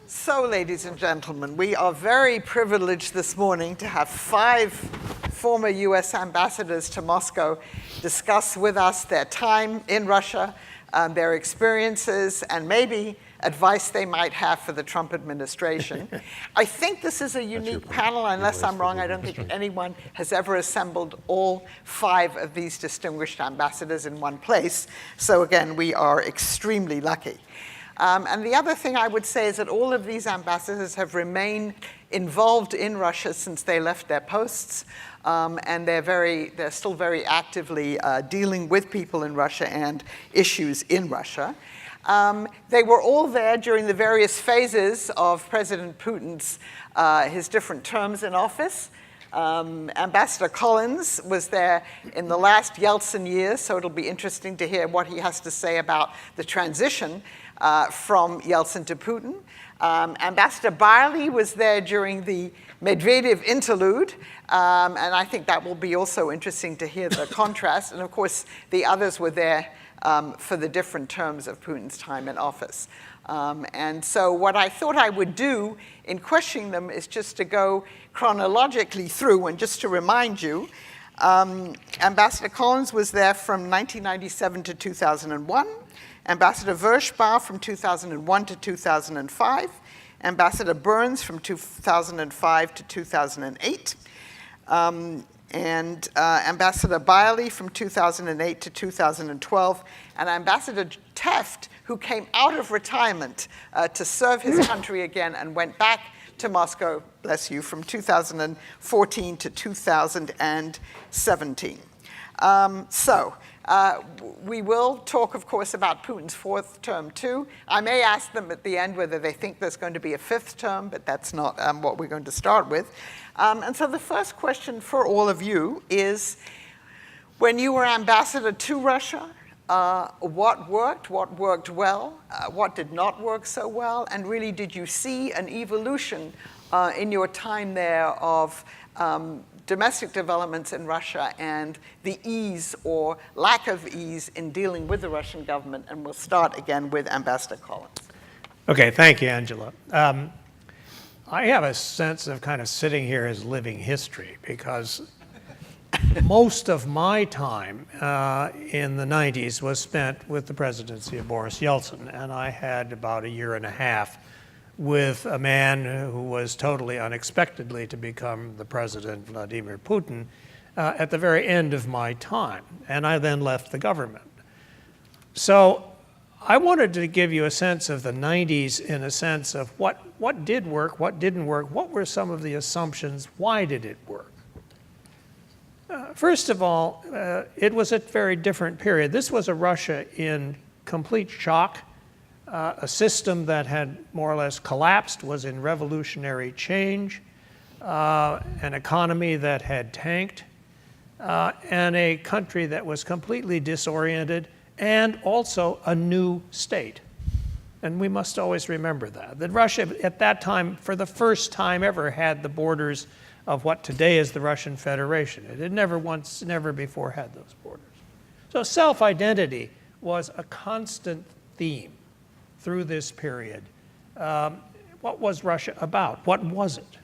So, ladies and gentlemen, we are very privileged this morning to have 5 former US ambassadors to Moscow discuss with us their time in Russia, their experiences, and maybe advice they might have for the Trump administration. I think this is a unique panel. Unless I'm wrong, I don't think anyone has ever assembled all 5 of these distinguished ambassadors in one place. So again, we are extremely lucky. And the other thing I would say is that all of these ambassadors have remained involved in Russia since they left their posts, and they're still very actively dealing with people in Russia and issues in Russia. They were all there during the various phases of President Putin's his different terms in office. Ambassador Collins was there in the last Yeltsin years, so it'll be interesting to hear what he has to say about the transition from Yeltsin to Putin. Ambassador Barley was there during the Medvedev interlude, and I think that will be also interesting to hear the contrast. And of course, the others were there for the different terms of Putin's time in office. And so what I thought I would do in questioning them is just to go chronologically through, and just to remind you, Ambassador Collins was there from 1997 to 2001. Ambassador Vershbow from 2001 to 2005, Ambassador Burns from 2005 to 2008, and Ambassador Biley from 2008 to 2012, and Ambassador Teft, who came out of retirement to serve his country again and went back to Moscow, bless you, from 2014 to 2017. We will talk, of course, about Putin's 4th term, too. I may ask them at the end whether they think there's going to be a 5th term, but that's not what we're going to start with. And so the first question for all of you is, when you were ambassador to Russia, what worked well, what did not work so well, and really did you see an evolution in your time there of domestic developments in Russia and the ease or lack of ease in dealing with the Russian government? And we'll start again with Ambassador Collins. Okay, thank you, Angela. I have a sense of kind of sitting here as living history, because most of my time in the 90s was spent with the presidency of Boris Yeltsin, and I had about a year and a half with a man who was totally unexpectedly to become the president, Vladimir Putin, at the very end of my time. And I then left the government. So I wanted to give you a sense of the 90s in a sense of what did work, what didn't work, what were some of the assumptions, why did it work? First of all, it was a very different period. This was a Russia in complete shock. A system that had more or less collapsed, was in revolutionary change, an economy that had tanked, and a country that was completely disoriented, and also a new state. And we must always remember that Russia at that time, for the first time ever, had the borders of what today is the Russian Federation. It had never before had those borders. So self-identity was a constant theme through this period. What was Russia about? What was it?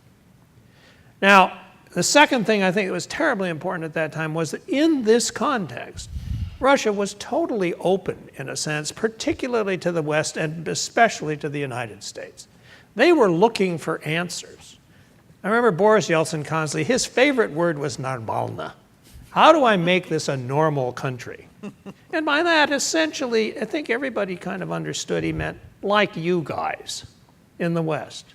Now, the second thing I think that was terribly important at that time was that in this context, Russia was totally open, in a sense, particularly to the West and especially to the United States. They were looking for answers. I remember Boris Yeltsin constantly, his favorite word was normalna. How do I make this a normal country? And by that, essentially, I think everybody kind of understood he meant like you guys in the West.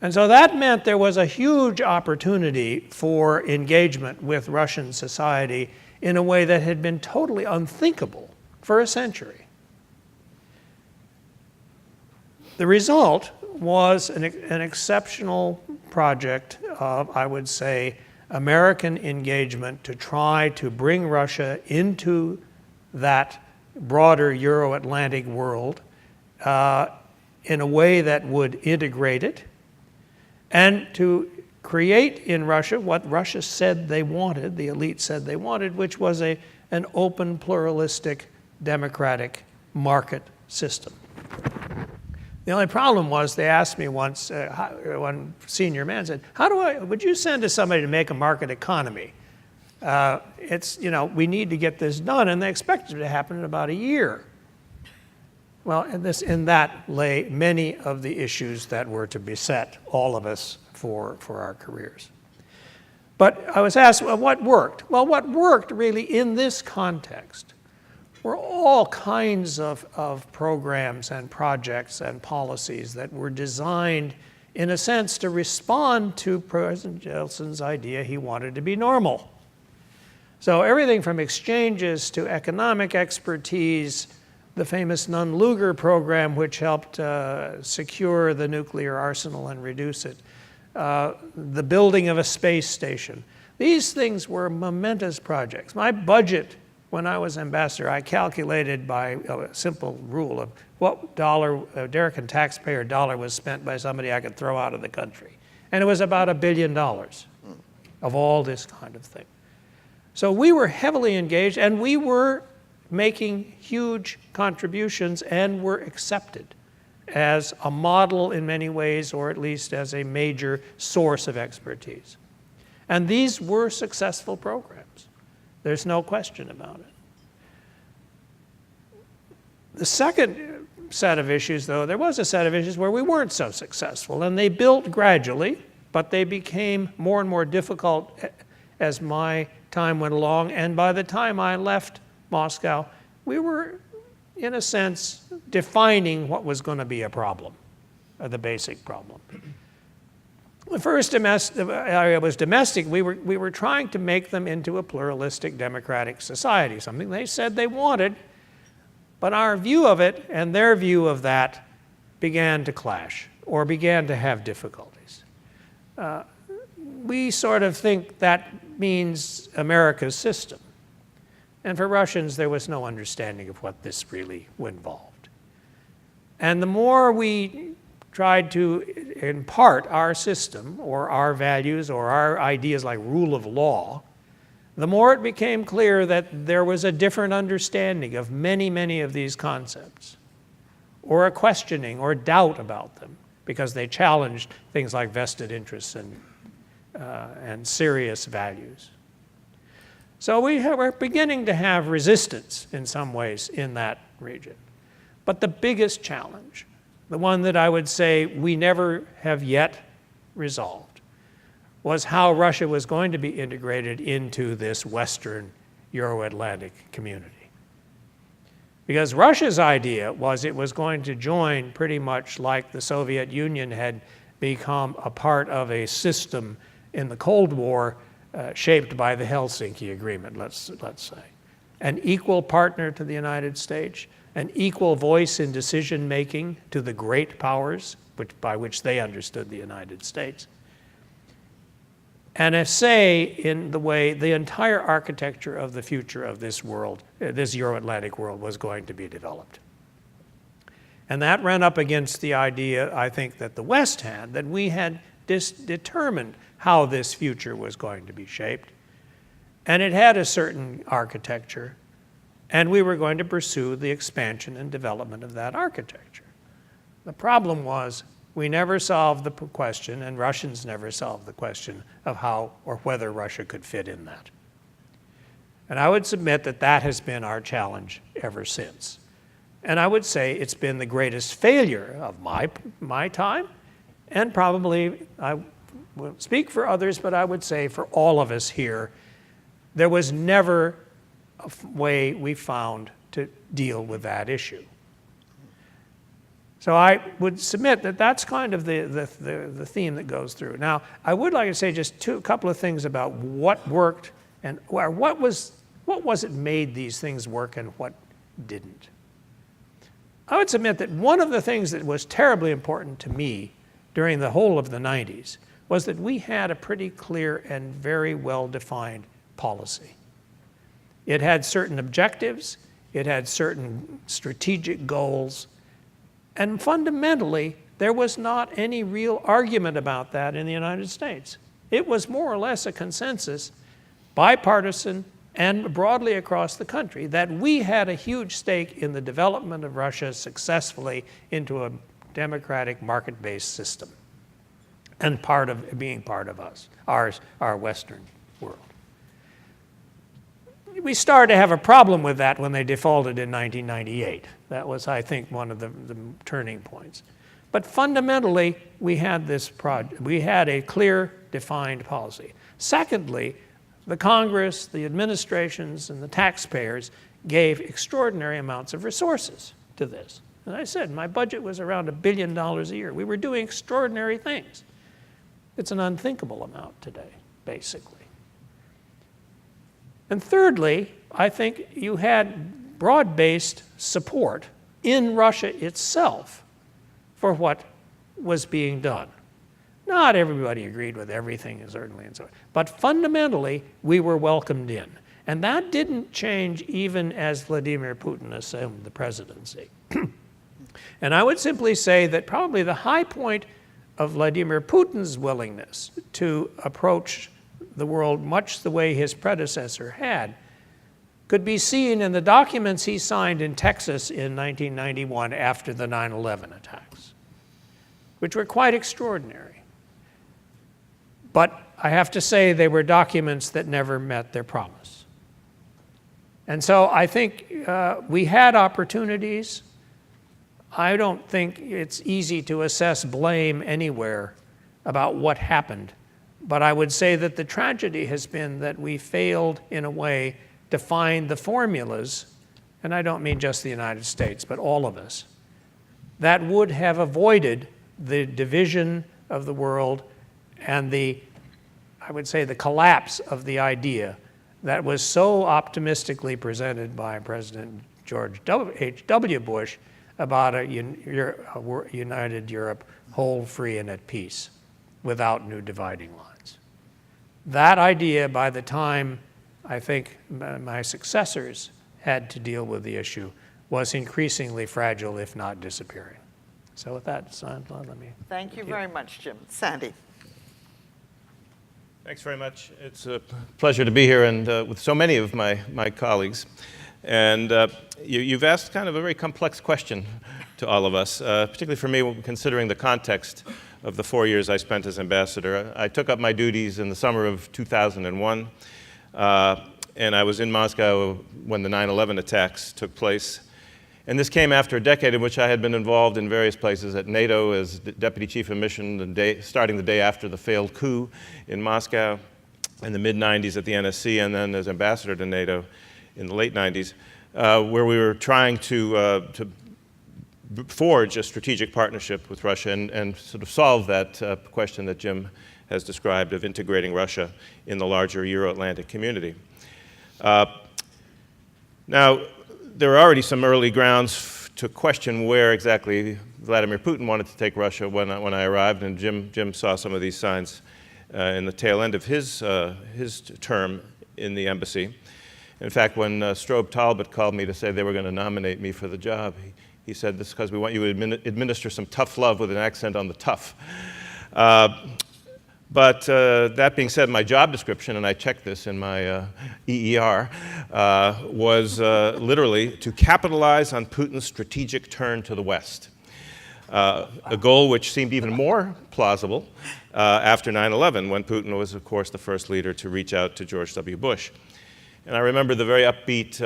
And so that meant there was a huge opportunity for engagement with Russian society in a way that had been totally unthinkable for a century. The result was an exceptional project of, I would say, American engagement to try to bring Russia into that broader Euro-Atlantic world in a way that would integrate it, and to create in Russia what Russia said they wanted, the elite said they wanted, which was an open, pluralistic, democratic market system. The only problem was they asked me once, one senior man said, would you send to somebody to make a market economy? We need to get this done, and they expected it to happen in about a year. Well, in that lay many of the issues that were to beset all of us for our careers. But I was asked, well, what worked? Well, what worked really in this context were all kinds of programs and projects and policies that were designed, in a sense, to respond to President Jeltsin's idea he wanted to be normal. So everything from exchanges to economic expertise, the famous Nunn-Lugar program, which helped secure the nuclear arsenal and reduce it, the building of a space station. These things were momentous projects. My budget when I was ambassador, I calculated by a simple rule of what American taxpayer dollar was spent by somebody I could throw out of the country. And it was about $1 billion of all this kind of thing. So we were heavily engaged, and we were making huge contributions and were accepted as a model in many ways, or at least as a major source of expertise. And these were successful programs. There's no question about it. The second set of issues, though, there was a set of issues where we weren't so successful, and they built gradually, but they became more and more difficult as my time went along, and by the time I left Moscow, we were, in a sense, defining what was going to be a problem, the basic problem. The first area was domestic. We were trying to make them into a pluralistic democratic society, something they said they wanted, but our view of it and their view of that began to clash or began to have difficulties. We sort of think that means America's system. And for Russians, there was no understanding of what this really involved. And the more we tried to impart our system or our values or our ideas like rule of law, the more it became clear that there was a different understanding of many, many of these concepts, or a questioning or doubt about them, because they challenged things like vested interests and serious values. So we're beginning to have resistance in some ways in that region. But the biggest challenge, the one that I would say we never have yet resolved, was how Russia was going to be integrated into this Western Euro-Atlantic community. Because Russia's idea was it was going to join pretty much like the Soviet Union had become a part of a system in the Cold War shaped by the Helsinki Agreement, let's say. An equal partner to the United States, an equal voice in decision-making to the great powers, by which they understood the United States, and a say in the way the entire architecture of the future of this world, this Euro-Atlantic world, was going to be developed. And that ran up against the idea, I think, that the West had, that we had determined how this future was going to be shaped. And it had a certain architecture, and we were going to pursue the expansion and development of that architecture. The problem was we never solved the question, and Russians never solved the question of how or whether Russia could fit in that. And I would submit that that has been our challenge ever since. And I would say it's been the greatest failure of my time, and probably, I won't speak for others, but I would say for all of us here, there was never a way we found to deal with that issue. So I would submit that that's kind of the theme that goes through. Now, I would like to say just a couple of things about what worked and what was it made these things work and what didn't. I would submit that one of the things that was terribly important to me during the whole of the 90s was that we had a pretty clear and very well-defined policy. It had certain objectives, it had certain strategic goals, and fundamentally, there was not any real argument about that in the United States. It was more or less a consensus, bipartisan and broadly across the country, that we had a huge stake in the development of Russia successfully into a democratic, market-based system and being part of us, our Western world. We started to have a problem with that when they defaulted in 1998. That was, I think, one of the turning points. But fundamentally, we had a clear, defined policy. Secondly, the Congress, the administrations, and the taxpayers gave extraordinary amounts of resources to this. As I said, my budget was around $1 billion a year. We were doing extraordinary things. It's an unthinkable amount today, basically. And thirdly, I think you had broad-based support in Russia itself for what was being done. Not everybody agreed with everything, certainly, and so on. But fundamentally, we were welcomed in. And that didn't change even as Vladimir Putin assumed the presidency. And I would simply say that probably the high point of Vladimir Putin's willingness to approach the world much the way his predecessor had could be seen in the documents he signed in Texas in 1991 after the 9/11 attacks, which were quite extraordinary. But I have to say they were documents that never met their promise. And so I think we had opportunities. I don't think it's easy to assess blame anywhere about what happened. But I would say that the tragedy has been that we failed in a way to find the formulas, and I don't mean just the United States, but all of us, that would have avoided the division of the world and I would say the collapse of the idea that was so optimistically presented by President George H.W. Bush about a united Europe, whole, free, and at peace, without new dividing lines. That idea, by the time I think my successors had to deal with the issue, was increasingly fragile, if not disappearing. So with that, Sandra, let me... Thank you very much, Jim. Sandy. Thanks very much. It's a pleasure to be here and with so many of my colleagues. And you've asked kind of a very complex question to all of us, particularly for me, considering the context of the 4 years I spent as ambassador. I took up my duties in the summer of 2001, and I was in Moscow when the 9/11 attacks took place. And this came after a decade in which I had been involved in various places at NATO as Deputy Chief of Mission, starting the day after the failed coup in Moscow in the mid-90s at the NSC, and then as ambassador to NATO in the late 90s, where we were trying to forge a strategic partnership with Russia and sort of solve that question that Jim has described of integrating Russia in the larger Euro-Atlantic community. Now, there are already some early grounds to question where exactly Vladimir Putin wanted to take Russia when I arrived, and Jim saw some of these signs in the tail end of his term in the embassy. In fact, when Strobe Talbot called me to say they were going to nominate me for the job, he said, "This is because we want you to administer some tough love with an accent on the tough." But that being said, my job description, and I checked this in my EER, was literally to capitalize on Putin's strategic turn to the West, a goal which seemed even more plausible after 9/11, when Putin was, of course, the first leader to reach out to George W. Bush. And I remember the very upbeat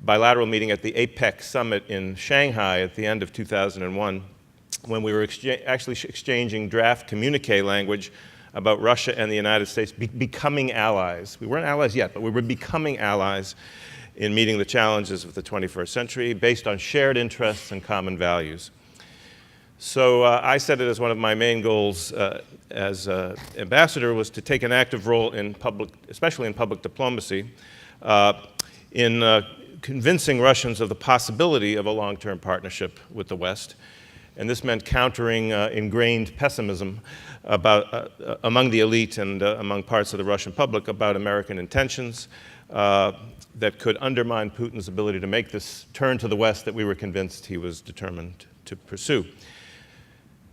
bilateral meeting at the APEC summit in Shanghai at the end of 2001, when we were actually exchanging draft communique language about Russia and the United States becoming allies. We weren't allies yet, but we were becoming allies in meeting the challenges of the 21st century based on shared interests and common values. So I set it as one of my main goals as ambassador was to take an active role in especially in public diplomacy, in convincing Russians of the possibility of a long-term partnership with the West. And this meant countering ingrained pessimism among the elite and among parts of the Russian public about American intentions that could undermine Putin's ability to make this turn to the West that we were convinced he was determined to pursue.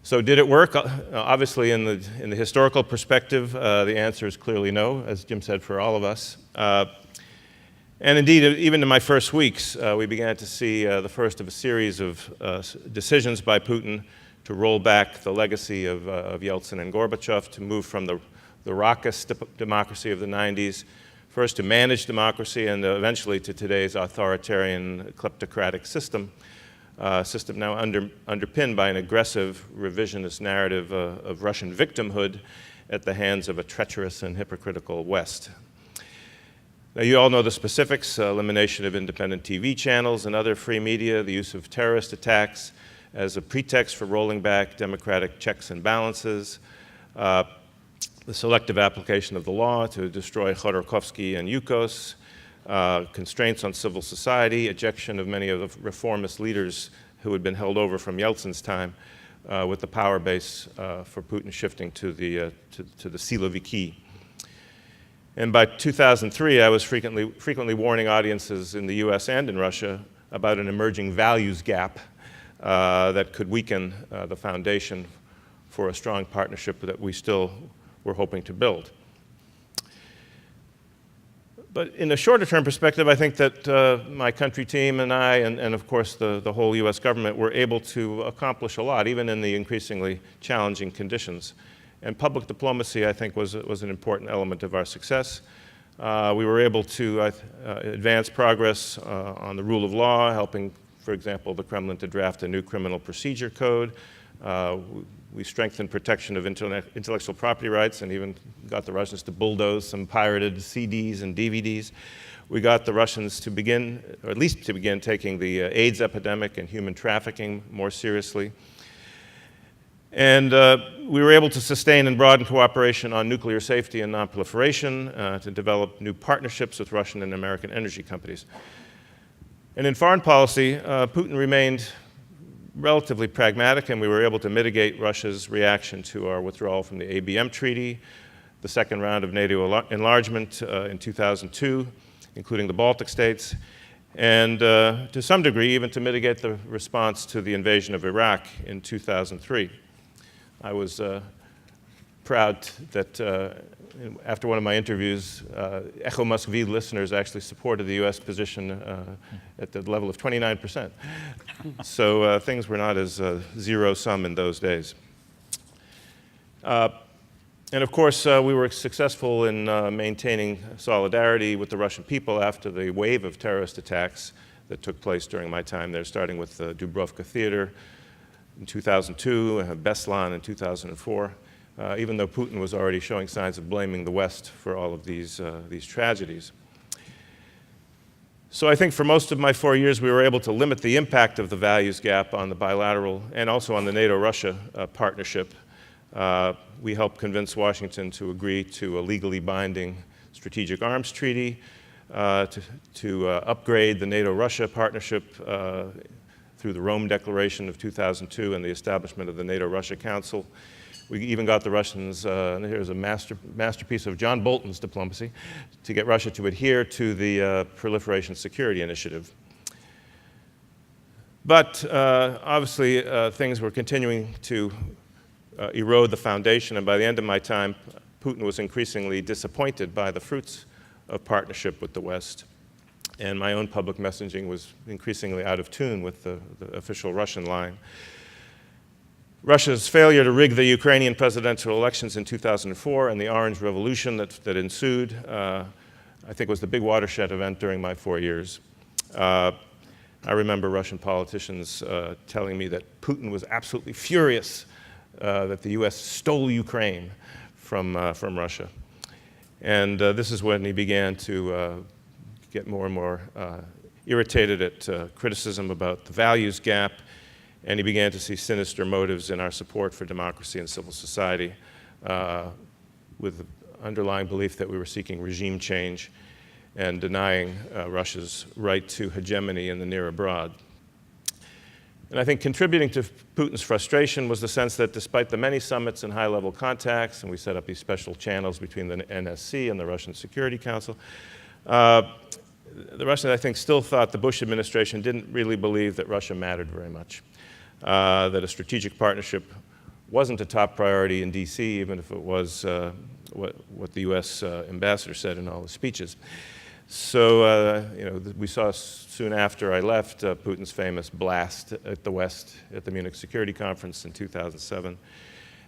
So did it work? Obviously, in the historical perspective, the answer is clearly no, as Jim said, for all of us. And indeed, even in my first weeks, we began to see the first of a series of decisions by Putin to roll back the legacy of Yeltsin and Gorbachev, to move from the raucous democracy of the 90s, first to managed democracy, and eventually to today's authoritarian kleptocratic system now underpinned by an aggressive revisionist narrative of Russian victimhood at the hands of a treacherous and hypocritical West. Now, you all know the specifics: elimination of independent TV channels and other free media, the use of terrorist attacks as a pretext for rolling back democratic checks and balances, the selective application of the law to destroy Khodorkovsky and Yukos, constraints on civil society, ejection of many of the reformist leaders who had been held over from Yeltsin's time, with the power base for Putin shifting to the Siloviki. And by 2003, I was frequently warning audiences in the US and in Russia about an emerging values gap that could weaken the foundation for a strong partnership that we still were hoping to build. But in a shorter term perspective, I think that my country team and I, and of course the whole US government, were able to accomplish a lot, even in the increasingly challenging conditions. And public diplomacy, I think, was an important element of our success. We were able to advance progress on the rule of law, helping, for example, the Kremlin to draft a new criminal procedure code. We strengthened protection of intellectual property rights and even got the Russians to bulldoze some pirated CDs and DVDs. We got the Russians to begin, or at least to begin, taking the AIDS epidemic and human trafficking more seriously. And we were able to sustain and broaden cooperation on nuclear safety and nonproliferation, to develop new partnerships with Russian and American energy companies. And in foreign policy, Putin remained relatively pragmatic, and we were able to mitigate Russia's reaction to our withdrawal from the ABM Treaty, the second round of NATO enlargement in 2002, including the Baltic states, and to some degree even to mitigate the response to the invasion of Iraq in 2003. I was proud that after one of my interviews, Echo Moskvy listeners actually supported the US position at the level of 29%. So things were not as zero-sum in those days. And of course, we were successful in maintaining solidarity with the Russian people after the wave of terrorist attacks that took place during my time there, starting with the Dubrovka Theater in 2002, Beslan in 2004, even though Putin was already showing signs of blaming the West for all of these tragedies. So I think for most of my 4 years, we were able to limit the impact of the values gap on the bilateral and also on the NATO-Russia partnership. We helped convince Washington to agree to a legally binding strategic arms treaty, to upgrade the NATO-Russia partnership through the Rome Declaration of 2002 and the establishment of the NATO-Russia Council. We even got the Russians, and here's a masterpiece of John Bolton's diplomacy, to get Russia to adhere to the Proliferation Security Initiative. But obviously, things were continuing to erode the foundation, and by the end of my time, Putin was increasingly disappointed by the fruits of partnership with the West. And my own public messaging was increasingly out of tune with the official Russian line. Russia's failure to rig the Ukrainian presidential elections in 2004 and the Orange Revolution that ensued, I think was the big watershed event during my 4 years. I remember Russian politicians telling me that Putin was absolutely furious that the US stole Ukraine from Russia. And this is when he began to get more and more irritated at criticism about the values gap, and he began to see sinister motives in our support for democracy and civil society, with the underlying belief that we were seeking regime change and denying Russia's right to hegemony in the near abroad. And I think contributing to Putin's frustration was the sense that despite the many summits and high-level contacts, and we set up these special channels between the NSC and the Russian Security Council, the Russians, I think, still thought the Bush administration didn't really believe that Russia mattered very much, that a strategic partnership wasn't a top priority in DC, even if it was what the US ambassador said in all his speeches. So, we saw soon after I left Putin's famous blast at the West at the Munich Security Conference in 2007,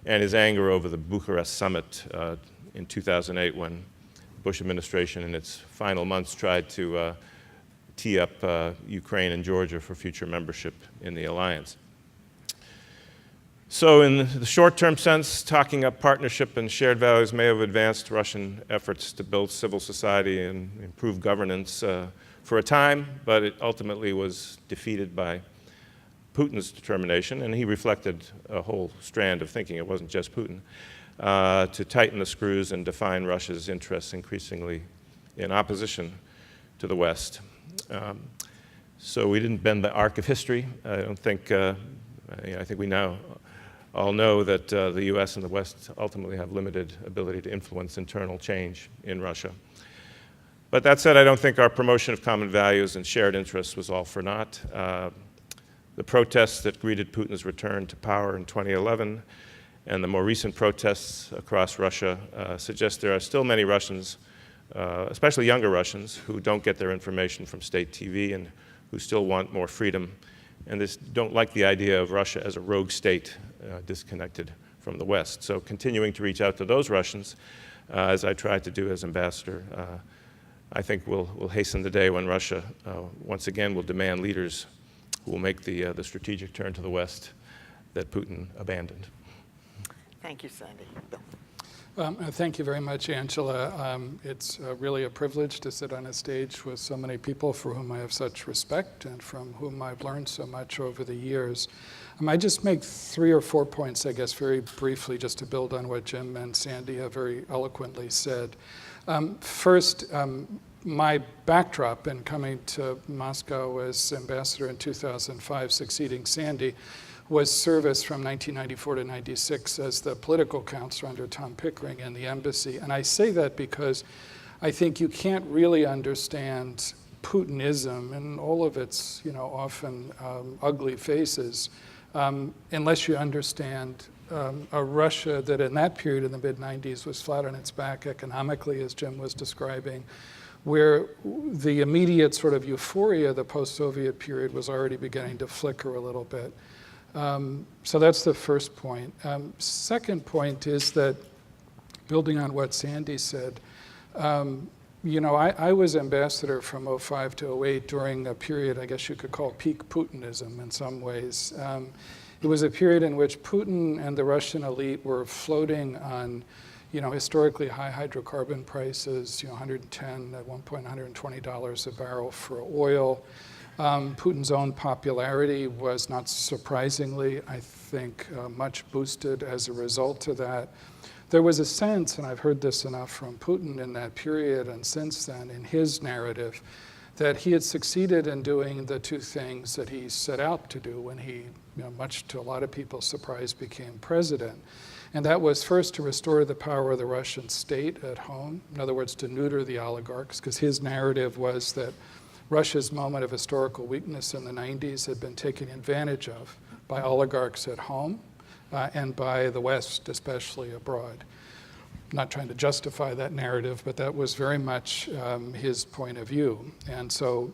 and his anger over the Bucharest summit in 2008 when the Bush administration in its final months tried to tee up Ukraine and Georgia for future membership in the alliance. So in the short-term sense, talking up partnership and shared values may have advanced Russian efforts to build civil society and improve governance for a time, but it ultimately was defeated by Putin's determination, and he reflected a whole strand of thinking, it wasn't just Putin, to tighten the screws and define Russia's interests increasingly in opposition to the West. So we didn't bend the arc of history. I don't think, I think we now all know that the US and the West ultimately have limited ability to influence internal change in Russia. But that said, I don't think our promotion of common values and shared interests was all for naught. The protests that greeted Putin's return to power in 2011 and the more recent protests across Russia suggest there are still many Russians, especially younger Russians, who don't get their information from state TV and who still want more freedom and don't like the idea of Russia as a rogue state disconnected from the West. So continuing to reach out to those Russians, as I tried to do as ambassador, I think will hasten the day when Russia once again will demand leaders who will make the strategic turn to the West that Putin abandoned. Thank you, Sandy. Bill. Thank you very much, Angela. It's really a privilege to sit on a stage with so many people for whom I have such respect and from whom I've learned so much over the years. I just make 3 or 4 points, I guess, very briefly, just to build on what Jim and Sandy have very eloquently said. First, my backdrop in coming to Moscow as ambassador in 2005, succeeding Sandy, was service from 1994 to 96 as the political counselor under Tom Pickering in the embassy. And I say that because I think you can't really understand Putinism and all of its, often ugly faces unless you understand a Russia that in that period in the mid-90s was flat on its back economically, as Jim was describing, where the immediate sort of euphoria of the post-Soviet period was already beginning to flicker a little bit. So that's the first point. Second point is that, building on what Sandy said, I was ambassador from 2005 to 2008 during a period I guess you could call peak Putinism in some ways. It was a period in which Putin and the Russian elite were floating on historically high hydrocarbon prices, 110, at one point $120 a barrel for oil. Putin's own popularity was, not surprisingly, I think, much boosted as a result of that. There was a sense, and I've heard this enough from Putin in that period and since then in his narrative, that he had succeeded in doing the two things that he set out to do when he, much to a lot of people's surprise, became president. And that was first to restore the power of the Russian state at home, in other words, to neuter the oligarchs, because his narrative was that Russia's moment of historical weakness in the 90s had been taken advantage of by oligarchs at home and by the West, especially abroad. I'm not trying to justify that narrative, but that was very much his point of view. And so,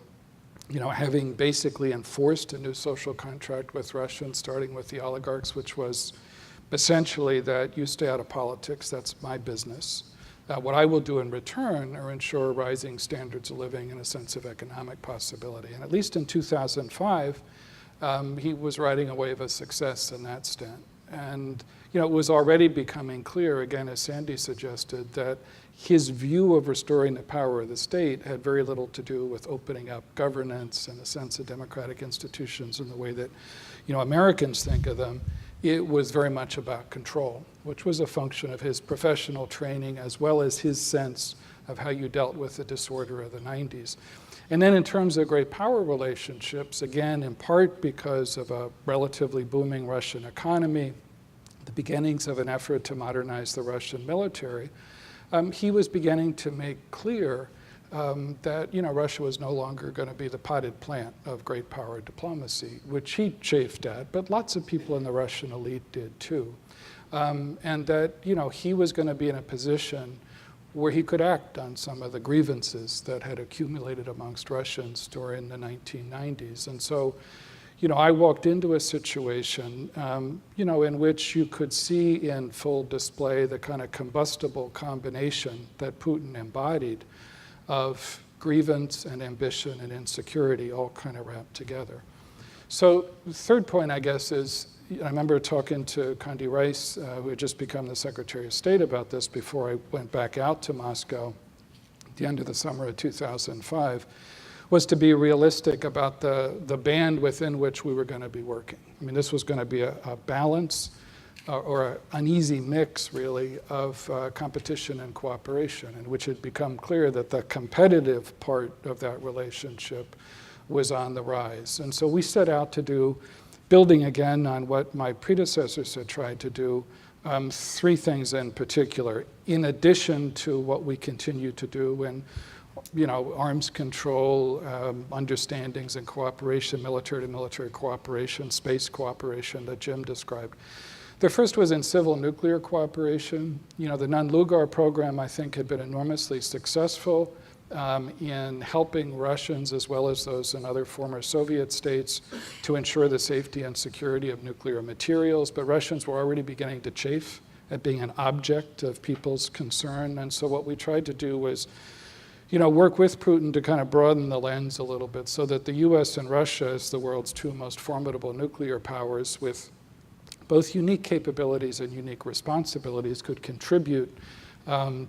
having basically enforced a new social contract with Russians, starting with the oligarchs, which was essentially that you stay out of politics, that's my business. What I will do in return are ensure rising standards of living and a sense of economic possibility. And at least in 2005, he was riding a wave of success in that stint. And it was already becoming clear, again, as Sandy suggested, that his view of restoring the power of the state had very little to do with opening up governance and a sense of democratic institutions in the way that Americans think of them. It was very much about control, which was a function of his professional training as well as his sense of how you dealt with the disorder of the 90s. And then in terms of great power relationships, again, in part because of a relatively booming Russian economy, the beginnings of an effort to modernize the Russian military, he was beginning to make clear that Russia was no longer going to be the potted plant of great power diplomacy, which he chafed at, but lots of people in the Russian elite did too. And that he was going to be in a position where he could act on some of the grievances that had accumulated amongst Russians during the 1990s. And so, I walked into a situation, in which you could see in full display the kind of combustible combination that Putin embodied of grievance and ambition and insecurity all kind of wrapped together. So the third point, I guess, is I remember talking to Condi Rice, who had just become the Secretary of State, about this before I went back out to Moscow at the end of the summer of 2005, was to be realistic about the band within which we were going to be working. I mean, this was going to be a balance or an easy mix, really, of competition and cooperation, in which it become clear that the competitive part of that relationship was on the rise. And so we set out to do, building again on what my predecessors had tried to do, three things in particular, in addition to what we continue to do in arms control, understandings and cooperation, military-to-military cooperation, space cooperation that Jim described. The first was in civil nuclear cooperation. The Non-Lugar program, I think, had been enormously successful in helping Russians, as well as those in other former Soviet states, to ensure the safety and security of nuclear materials. But Russians were already beginning to chafe at being an object of people's concern. And so what we tried to do was work with Putin to kind of broaden the lens a little bit so that the US and Russia, as the world's two most formidable nuclear powers with both unique capabilities and unique responsibilities, could contribute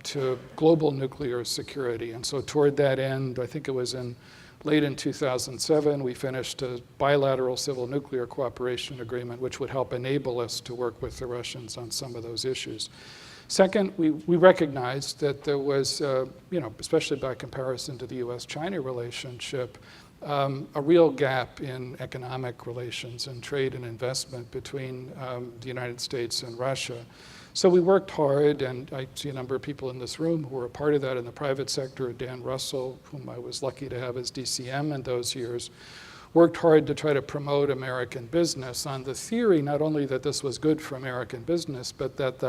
to global nuclear security. And so toward that end, I think it was late in 2007, we finished a bilateral civil nuclear cooperation agreement, which would help enable us to work with the Russians on some of those issues. Second, we recognized that there was, especially by comparison to the US-China relationship, a real gap in economic relations and trade and investment between the United States and Russia. So we worked hard, and I see a number of people in this room who were a part of that in the private sector. Dan Russell, whom I was lucky to have as DCM in those years, worked hard to try to promote American business on the theory not only that this was good for American business, but that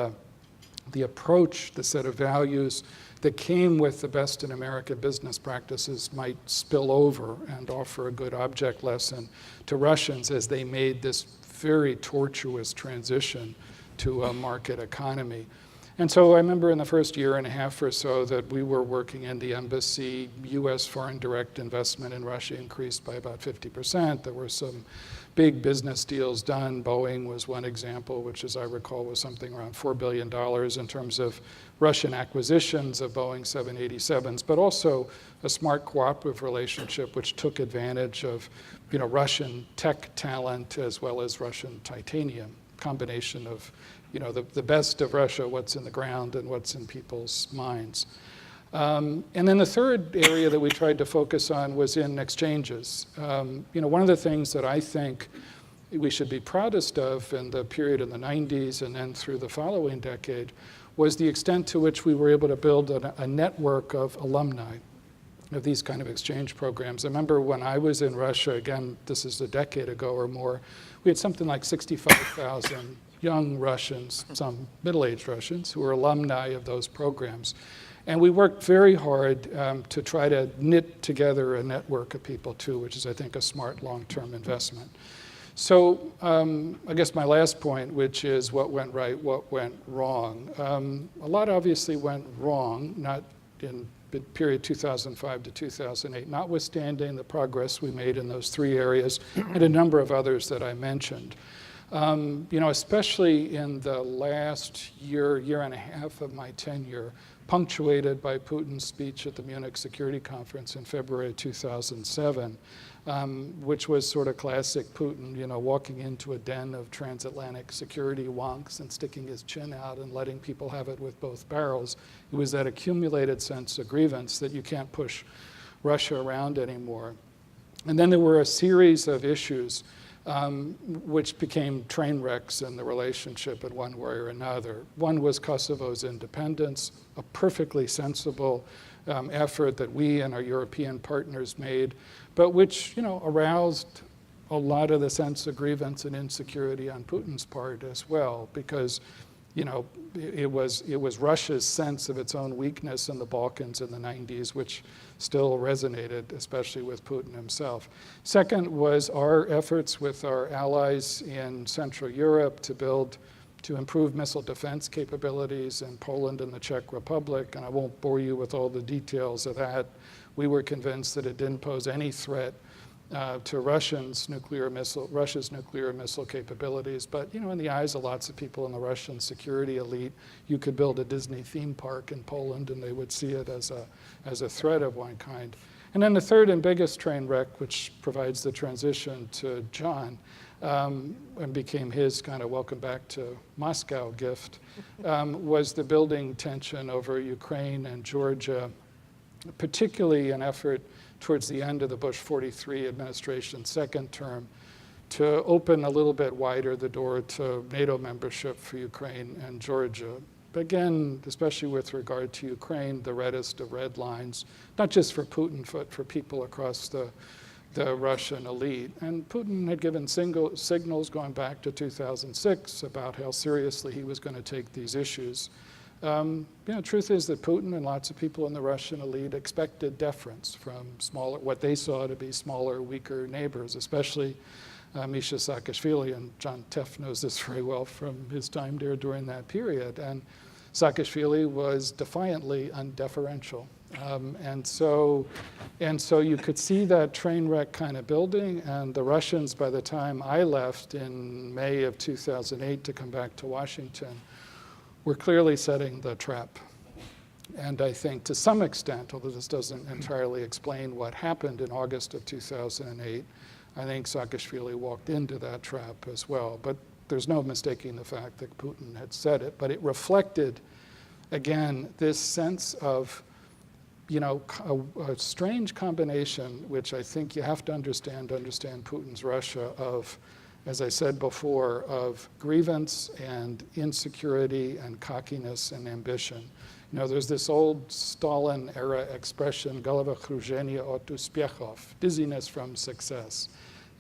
the approach, the set of values that came with the best in American business practices might spill over and offer a good object lesson to Russians as they made this very tortuous transition to a market economy. And so I remember in the first year and a half or so that we were working in the embassy, US foreign direct investment in Russia increased by about 50%. There were some big business deals done. Boeing was one example, which as I recall was something around $4 billion in terms of Russian acquisitions of Boeing 787s, but also a smart cooperative relationship which took advantage of Russian tech talent as well as Russian titanium, combination of the best of Russia, what's in the ground and what's in people's minds. And then the third area that we tried to focus on was in exchanges. One of the things that I think we should be proudest of in the period in the 90s and then through the following decade was the extent to which we were able to build a network of alumni of these kind of exchange programs. I remember when I was in Russia, again, this is a decade ago or more, we had something like 65,000 young Russians, some middle-aged Russians, who were alumni of those programs. And we worked very hard to try to knit together a network of people too, which is, I think, a smart long-term investment. So I guess my last point, which is what went right, what went wrong. A lot obviously went wrong, not in the period 2005 to 2008, notwithstanding the progress we made in those three areas and a number of others that I mentioned. Especially in the last year and a half of my tenure, punctuated by Putin's speech at the Munich Security Conference in February 2007, which was sort of classic Putin, walking into a den of transatlantic security wonks and sticking his chin out and letting people have it with both barrels. It was that accumulated sense of grievance that you can't push Russia around anymore. And then there were a series of issues which became train wrecks in the relationship in one way or another. One was Kosovo's independence, a perfectly sensible effort that we and our European partners made, but which aroused a lot of the sense of grievance and insecurity on Putin's part as well, because it was Russia's sense of its own weakness in the Balkans in the 90s, which still resonated, especially with Putin himself. Second was our efforts with our allies in Central Europe to improve missile defense capabilities in Poland and the Czech Republic, and I won't bore you with all the details of that. We were convinced that it didn't pose any threat to Russia's nuclear missile capabilities. But in the eyes of lots of people in the Russian security elite, you could build a Disney theme park in Poland and they would see it as a threat of one kind. And then the third and biggest train wreck, which provides the transition to John, and became his kind of welcome back to Moscow gift, was the building tension over Ukraine and Georgia, particularly an effort towards the end of the Bush 43 administration's second term to open a little bit wider the door to NATO membership for Ukraine and Georgia. But again, especially with regard to Ukraine, the reddest of red lines, not just for Putin, but for people across the Russian elite. And Putin had given signals going back to 2006 about how seriously he was going to take these issues. Truth is that Putin and lots of people in the Russian elite expected deference from what they saw to be smaller, weaker neighbors, especially Misha Saakashvili, and John Teff knows this very well from his time there during that period. And Saakashvili was defiantly undeferential. And so you could see that train wreck kind of building, and the Russians, by the time I left in May of 2008 to come back to Washington, were clearly setting the trap. And I think to some extent, although this doesn't entirely explain what happened in August of 2008, I think Saakashvili walked into that trap as well. But there's no mistaking the fact that Putin had said it. But it reflected, again, this sense of, a strange combination, which I think you have to understand Putin's Russia, of, as I said before, of grievance and insecurity and cockiness and ambition. There's this old Stalin-era expression, головокружение от успехов, dizziness from success.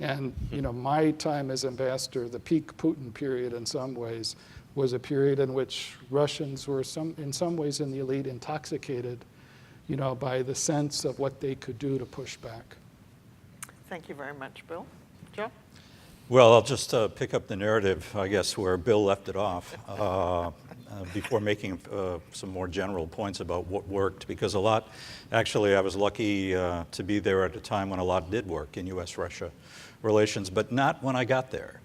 And my time as ambassador, the peak Putin period in some ways, was a period in which Russians were in some ways in the elite intoxicated, by the sense of what they could do to push back. Thank you very much, Bill. Joe? Well, I'll just pick up the narrative, I guess, where Bill left it off before making some more general points about what worked, because actually I was lucky to be there at a time when a lot did work in U.S.-Russia relations, but not when I got there.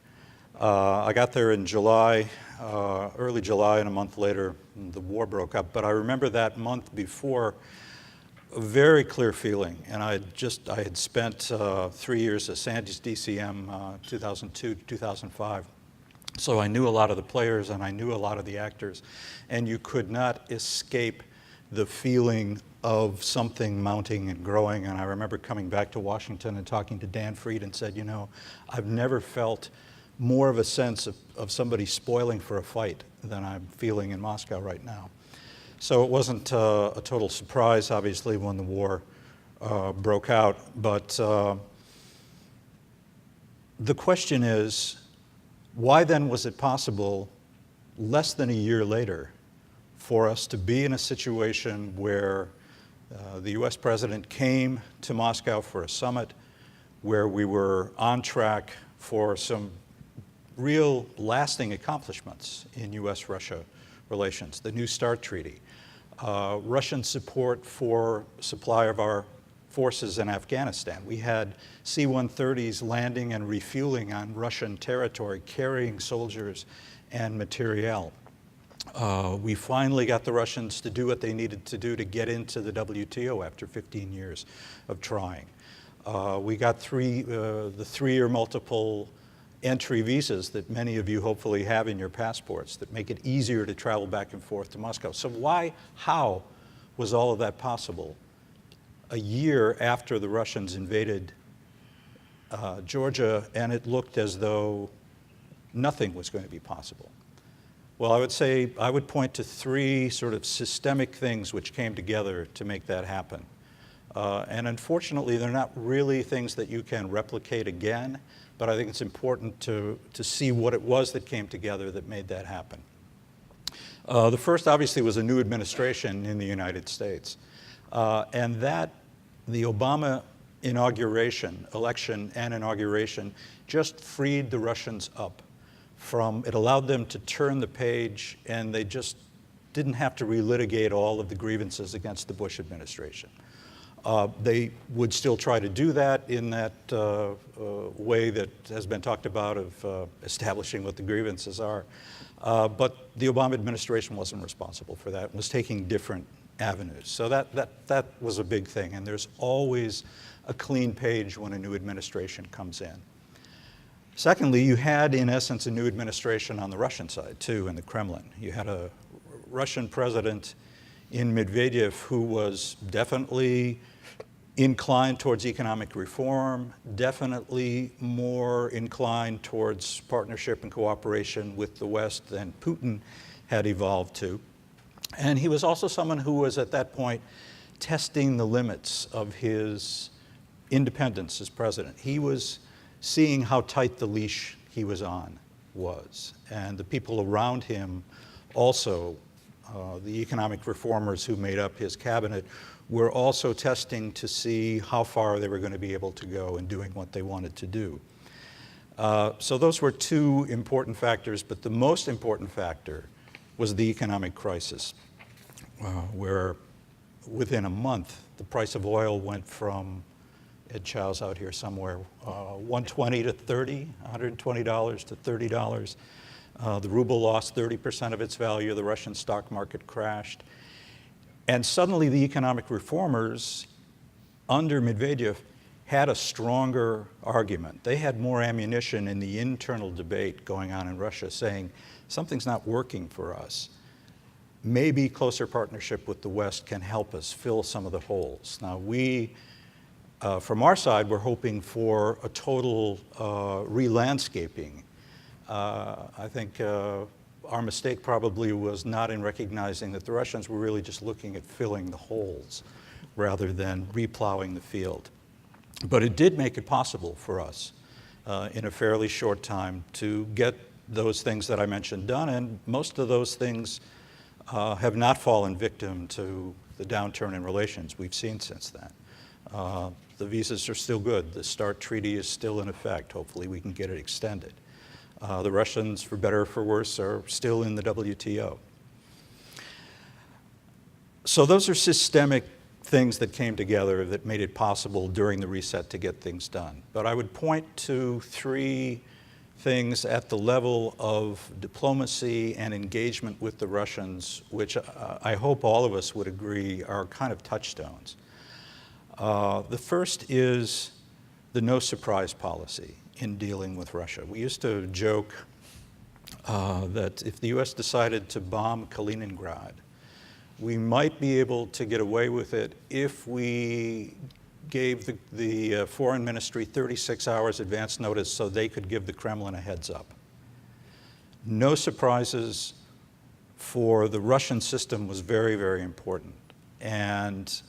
I got there in July, early July, and a month later the war broke up. But I remember that month before a very clear feeling, and I had spent 3 years at Sandy's DCM, 2002 to 2005. So I knew a lot of the players and I knew a lot of the actors, and you could not escape the feeling of something mounting and growing. And I remember coming back to Washington and talking to Dan Fried and said, I've never felt more of a sense of somebody spoiling for a fight than I'm feeling in Moscow right now. So it wasn't a total surprise, obviously, when the war broke out. But the question is, why then was it possible, less than a year later, for us to be in a situation where the US president came to Moscow for a summit, where we were on track for some real lasting accomplishments in US-Russia relations, the New START Treaty, Russian support for supply of our forces in Afghanistan. We had C-130s landing and refueling on Russian territory, carrying soldiers and materiel. We finally got the Russians to do what they needed to do to get into the WTO after 15 years of trying. We got the 3-year multiple entry visas that many of you hopefully have in your passports that make it easier to travel back and forth to Moscow. So how was all of that possible a year after the Russians invaded Georgia, and it looked as though nothing was going to be possible? Well, I would point to 3 sort of systemic things which came together to make that happen. And unfortunately, they're not really things that you can replicate again, but I think it's important to see what it was that came together that made that happen. The first, obviously, was a new administration in the United States. And the Obama election and inauguration, just freed the Russians up it allowed them to turn the page, and they just didn't have to relitigate all of the grievances against the Bush administration. They would still try to do that in that way that has been talked about of establishing what the grievances are. But the Obama administration wasn't responsible for that, was taking different avenues. So that was a big thing, and there's always a clean page when a new administration comes in. Secondly, you had, in essence, a new administration on the Russian side, too, in the Kremlin. You had a Russian president in Medvedev who was definitely inclined towards economic reform, definitely more inclined towards partnership and cooperation with the West than Putin had evolved to. And he was also someone who was, at that point, testing the limits of his independence as president. He was seeing how tight the leash he was on was. And the people around him also, the economic reformers who made up his cabinet, were also testing to see how far they were going to be able to go in doing what they wanted to do. So those were two important factors, but the most important factor was the economic crisis, where within a month, the price of oil went from, Ed Chow's out here somewhere, $120 to $30, $120 to $30. The ruble lost 30% of its value. The Russian stock market crashed. And suddenly the economic reformers under Medvedev had a stronger argument. They had more ammunition in the internal debate going on in Russia, saying something's not working for us. Maybe closer partnership with the West can help us fill some of the holes. Now we, from our side, we're hoping for a total re-landscaping. I think our mistake probably was not in recognizing that the Russians were really just looking at filling the holes rather than replowing the field. But it did make it possible for us in a fairly short time to get those things that I mentioned done, and most of those things have not fallen victim to the downturn in relations we've seen since then. The visas are still good. The START treaty is still in effect. Hopefully we can get it extended. The Russians, for better or for worse, are still in the WTO. So those are systemic things that came together that made it possible during the reset to get things done. But I would point to three things at the level of diplomacy and engagement with the Russians, which I hope all of us would agree are kind of touchstones. The first is the no surprise policy in dealing with Russia. We used to joke that if the US decided to bomb Kaliningrad, we might be able to get away with it if we gave the foreign ministry 36 hours advance notice so they could give the Kremlin a heads up. No surprises for the Russian system was very, very important. And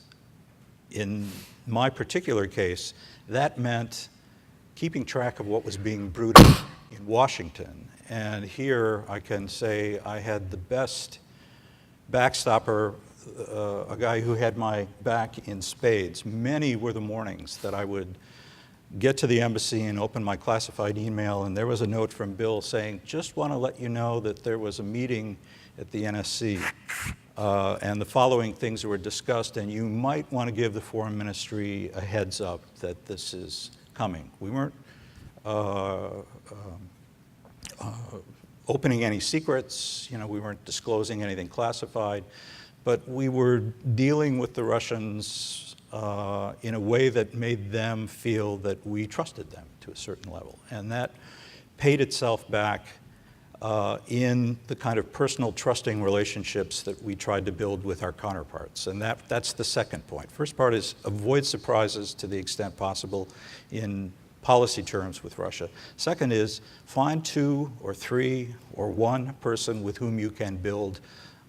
in my particular case, that meant keeping track of what was being brewed up in Washington. And here I can say I had the best backstopper, a guy who had my back in spades. Many were the mornings that I would get to the embassy and open my classified email, and there was a note from Bill saying, just want to let you know that there was a meeting at the NSC, and the following things were discussed, and you might want to give the foreign ministry a heads up that this is coming. We weren't opening any secrets, we weren't disclosing anything classified, but we were dealing with the Russians in a way that made them feel that we trusted them to a certain level. And that paid itself back in the kind of personal trusting relationships that we tried to build with our counterparts. And that's the second point. First part is avoid surprises to the extent possible in policy terms with Russia. Second is find 2 or 3 or 1 person with whom you can build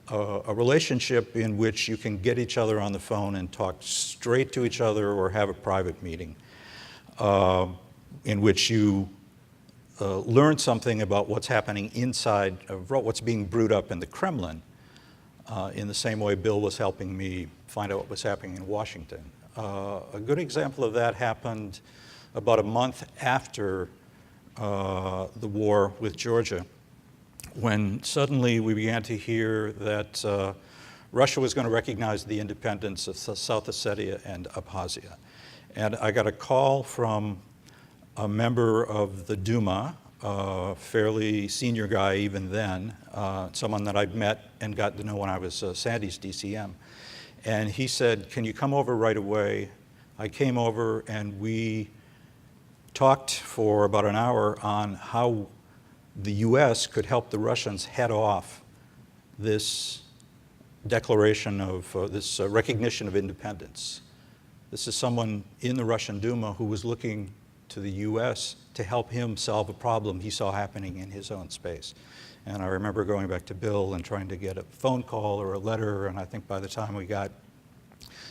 a relationship in which you can get each other on the phone and talk straight to each other or have a private meeting in which you learn something about what's happening inside of what's being brewed up in the Kremlin in the same way Bill was helping me find out what was happening in Washington. A good example of that happened about a month after the war with Georgia, when suddenly we began to hear that Russia was going to recognize the independence of South Ossetia and Abkhazia. And I got a call from a member of the Duma, a fairly senior guy even then, someone that I'd met and got to know when I was Sandy's DCM. And he said, "Can you come over right away?" I came over and we talked for about an hour on how the US could help the Russians head off this declaration of, this recognition of independence. This is someone in the Russian Duma who was looking to the US to help him solve a problem he saw happening in his own space. And I remember going back to Bill and trying to get a phone call or a letter, and I think by the time we got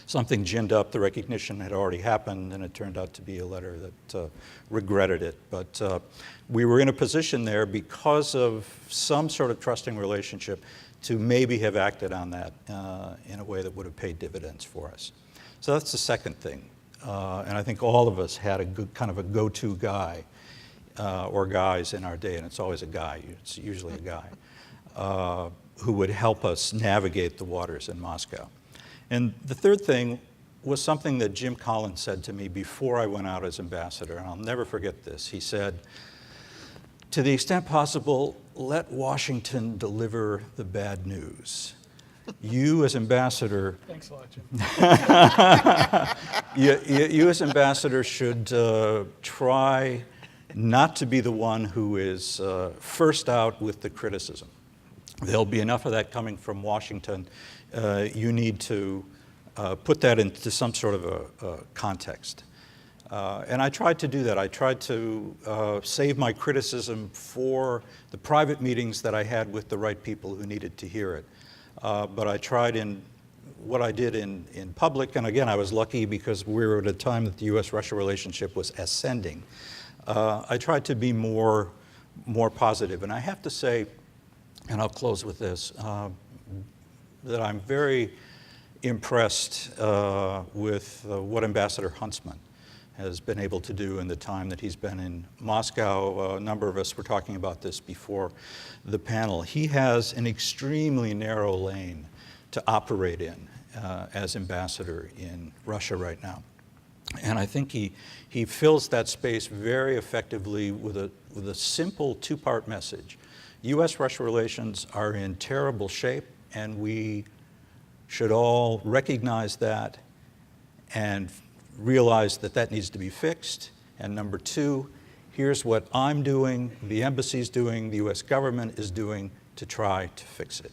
something ginned up, the recognition had already happened, and it turned out to be a letter that regretted it. But we were in a position there because of some sort of trusting relationship to maybe have acted on that in a way that would have paid dividends for us. So that's the second thing. And I think all of us had a good kind of a go-to guy or guys in our day, and it's always a guy, it's usually a guy, who would help us navigate the waters in Moscow. And the third thing was something that Jim Collins said to me before I went out as ambassador, and I'll never forget this. He said, "To the extent possible, let Washington deliver the bad news. You as ambassador..." Thanks a lot, Jim. you as ambassador should try not to be the one who is first out with the criticism. There'll be enough of that coming from Washington. You need to put that into some sort of a context. And I tried to do that. I tried to save my criticism for the private meetings that I had with the right people who needed to hear it. But I tried in what I did in public, and again, I was lucky because we were at a time that the US-Russia relationship was ascending. I tried to be more positive. And I have to say, and I'll close with this, that I'm very impressed with what Ambassador Huntsman has been able to do in the time that he's been in Moscow. A number of us were talking about this before the panel. He has an extremely narrow lane to operate in as ambassador in Russia right now. And I think he fills that space very effectively with a simple two-part message. US-Russia relations are in terrible shape, and we should all recognize that and realize that that needs to be fixed. And number two, here's what I'm doing, the embassy's doing, the US government is doing to try to fix it.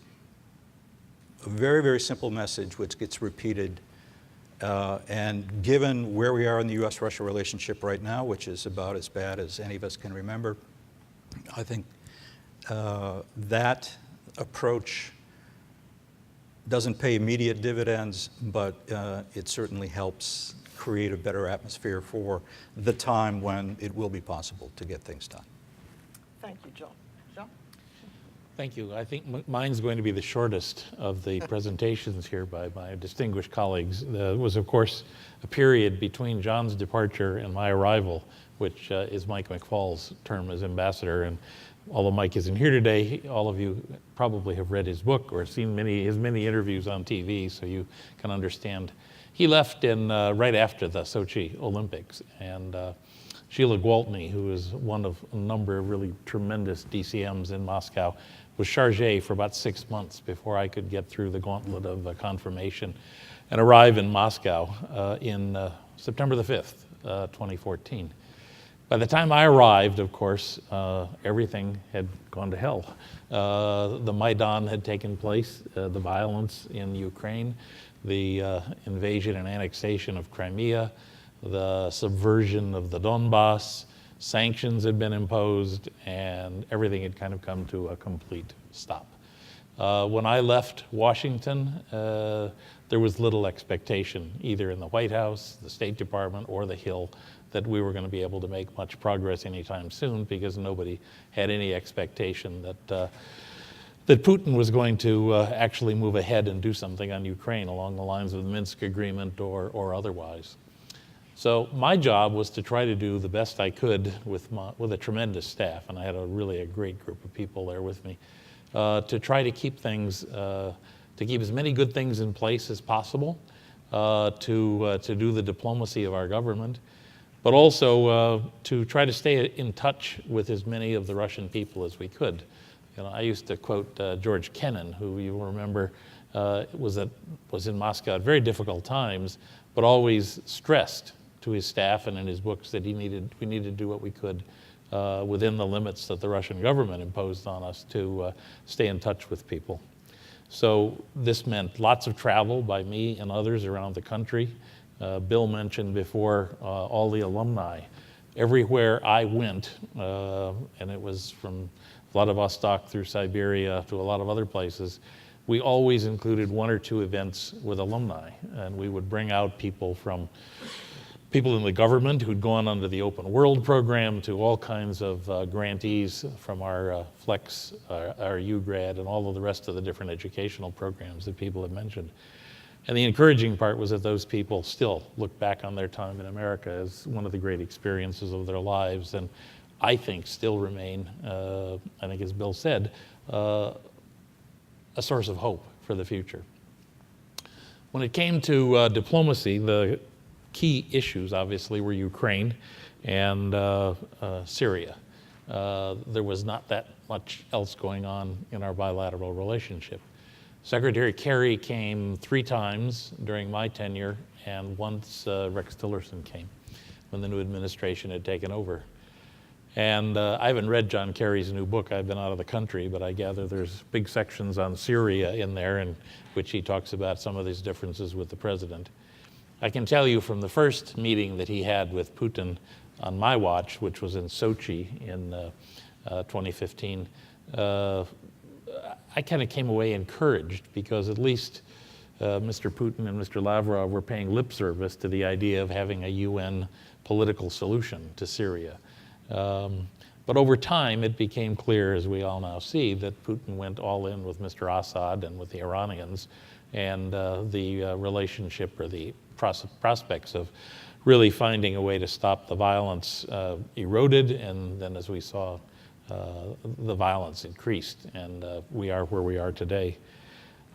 A very, very simple message which gets repeated. And given where we are in the US-Russia relationship right now, which is about as bad as any of us can remember, I think that approach doesn't pay immediate dividends, but it certainly helps create a better atmosphere for the time when it will be possible to get things done. Thank you, John. John? Thank you. I think mine's going to be the shortest of the presentations here by my distinguished colleagues. There was, of course, a period between John's departure and my arrival, which is Mike McFall's term as ambassador. And although Mike isn't here today, all of you probably have read his book or seen his many interviews on TV, so you can understand. He left in right after the Sochi Olympics, and Sheila Gwaltney, who is one of a number of really tremendous DCMs in Moscow, was chargé for about 6 months before I could get through the gauntlet of confirmation and arrive in Moscow in September the 5th, 2014. By the time I arrived, of course, everything had gone to hell. The Maidan had taken place, the violence in Ukraine, the invasion and annexation of Crimea, the subversion of the Donbass, sanctions had been imposed, and everything had kind of come to a complete stop. When I left Washington, there was little expectation, either in the White House, the State Department, or the Hill, that we were going to be able to make much progress anytime soon, because nobody had any expectation that that Putin was going to actually move ahead and do something on Ukraine along the lines of the Minsk agreement or otherwise. So my job was to try to do the best I could with a tremendous staff, and I had really a great group of people there with me, to try to keep things, to keep as many good things in place as possible, to do the diplomacy of our government, but also to try to stay in touch with as many of the Russian people as we could. You know, I used to quote George Kennan, who you will remember was in Moscow at very difficult times, but always stressed to his staff and in his books that we needed to do what we could within the limits that the Russian government imposed on us to stay in touch with people. So this meant lots of travel by me and others around the country. Bill mentioned before all the alumni. Everywhere I went, and it was from Vladivostok through Siberia to a lot of other places, we always included one or two events with alumni, and we would bring out people in the government who'd gone under the Open World program to all kinds of grantees from our Flex, our UGrad, and all of the rest of the different educational programs that people have mentioned. And the encouraging part was that those people still look back on their time in America as one of the great experiences of their lives, and I think still remain, I think as Bill said, a source of hope for the future. When it came to diplomacy, the key issues obviously were Ukraine and Syria. There was not that much else going on in our bilateral relationship. Secretary Kerry came 3 times during my tenure, and once Rex Tillerson came when the new administration had taken over. And I haven't read John Kerry's new book. I've been out of the country, but I gather there's big sections on Syria in there in which he talks about some of these differences with the president. I can tell you from the first meeting that he had with Putin on my watch, which was in Sochi in 2015, I kind of came away encouraged because at least Mr. Putin and Mr. Lavrov were paying lip service to the idea of having a UN political solution to Syria. But over time, it became clear, as we all now see, that Putin went all in with Mr. Assad and with the Iranians, and the relationship or the prospects of really finding a way to stop the violence eroded, and then as we saw, the violence increased, and we are where we are today.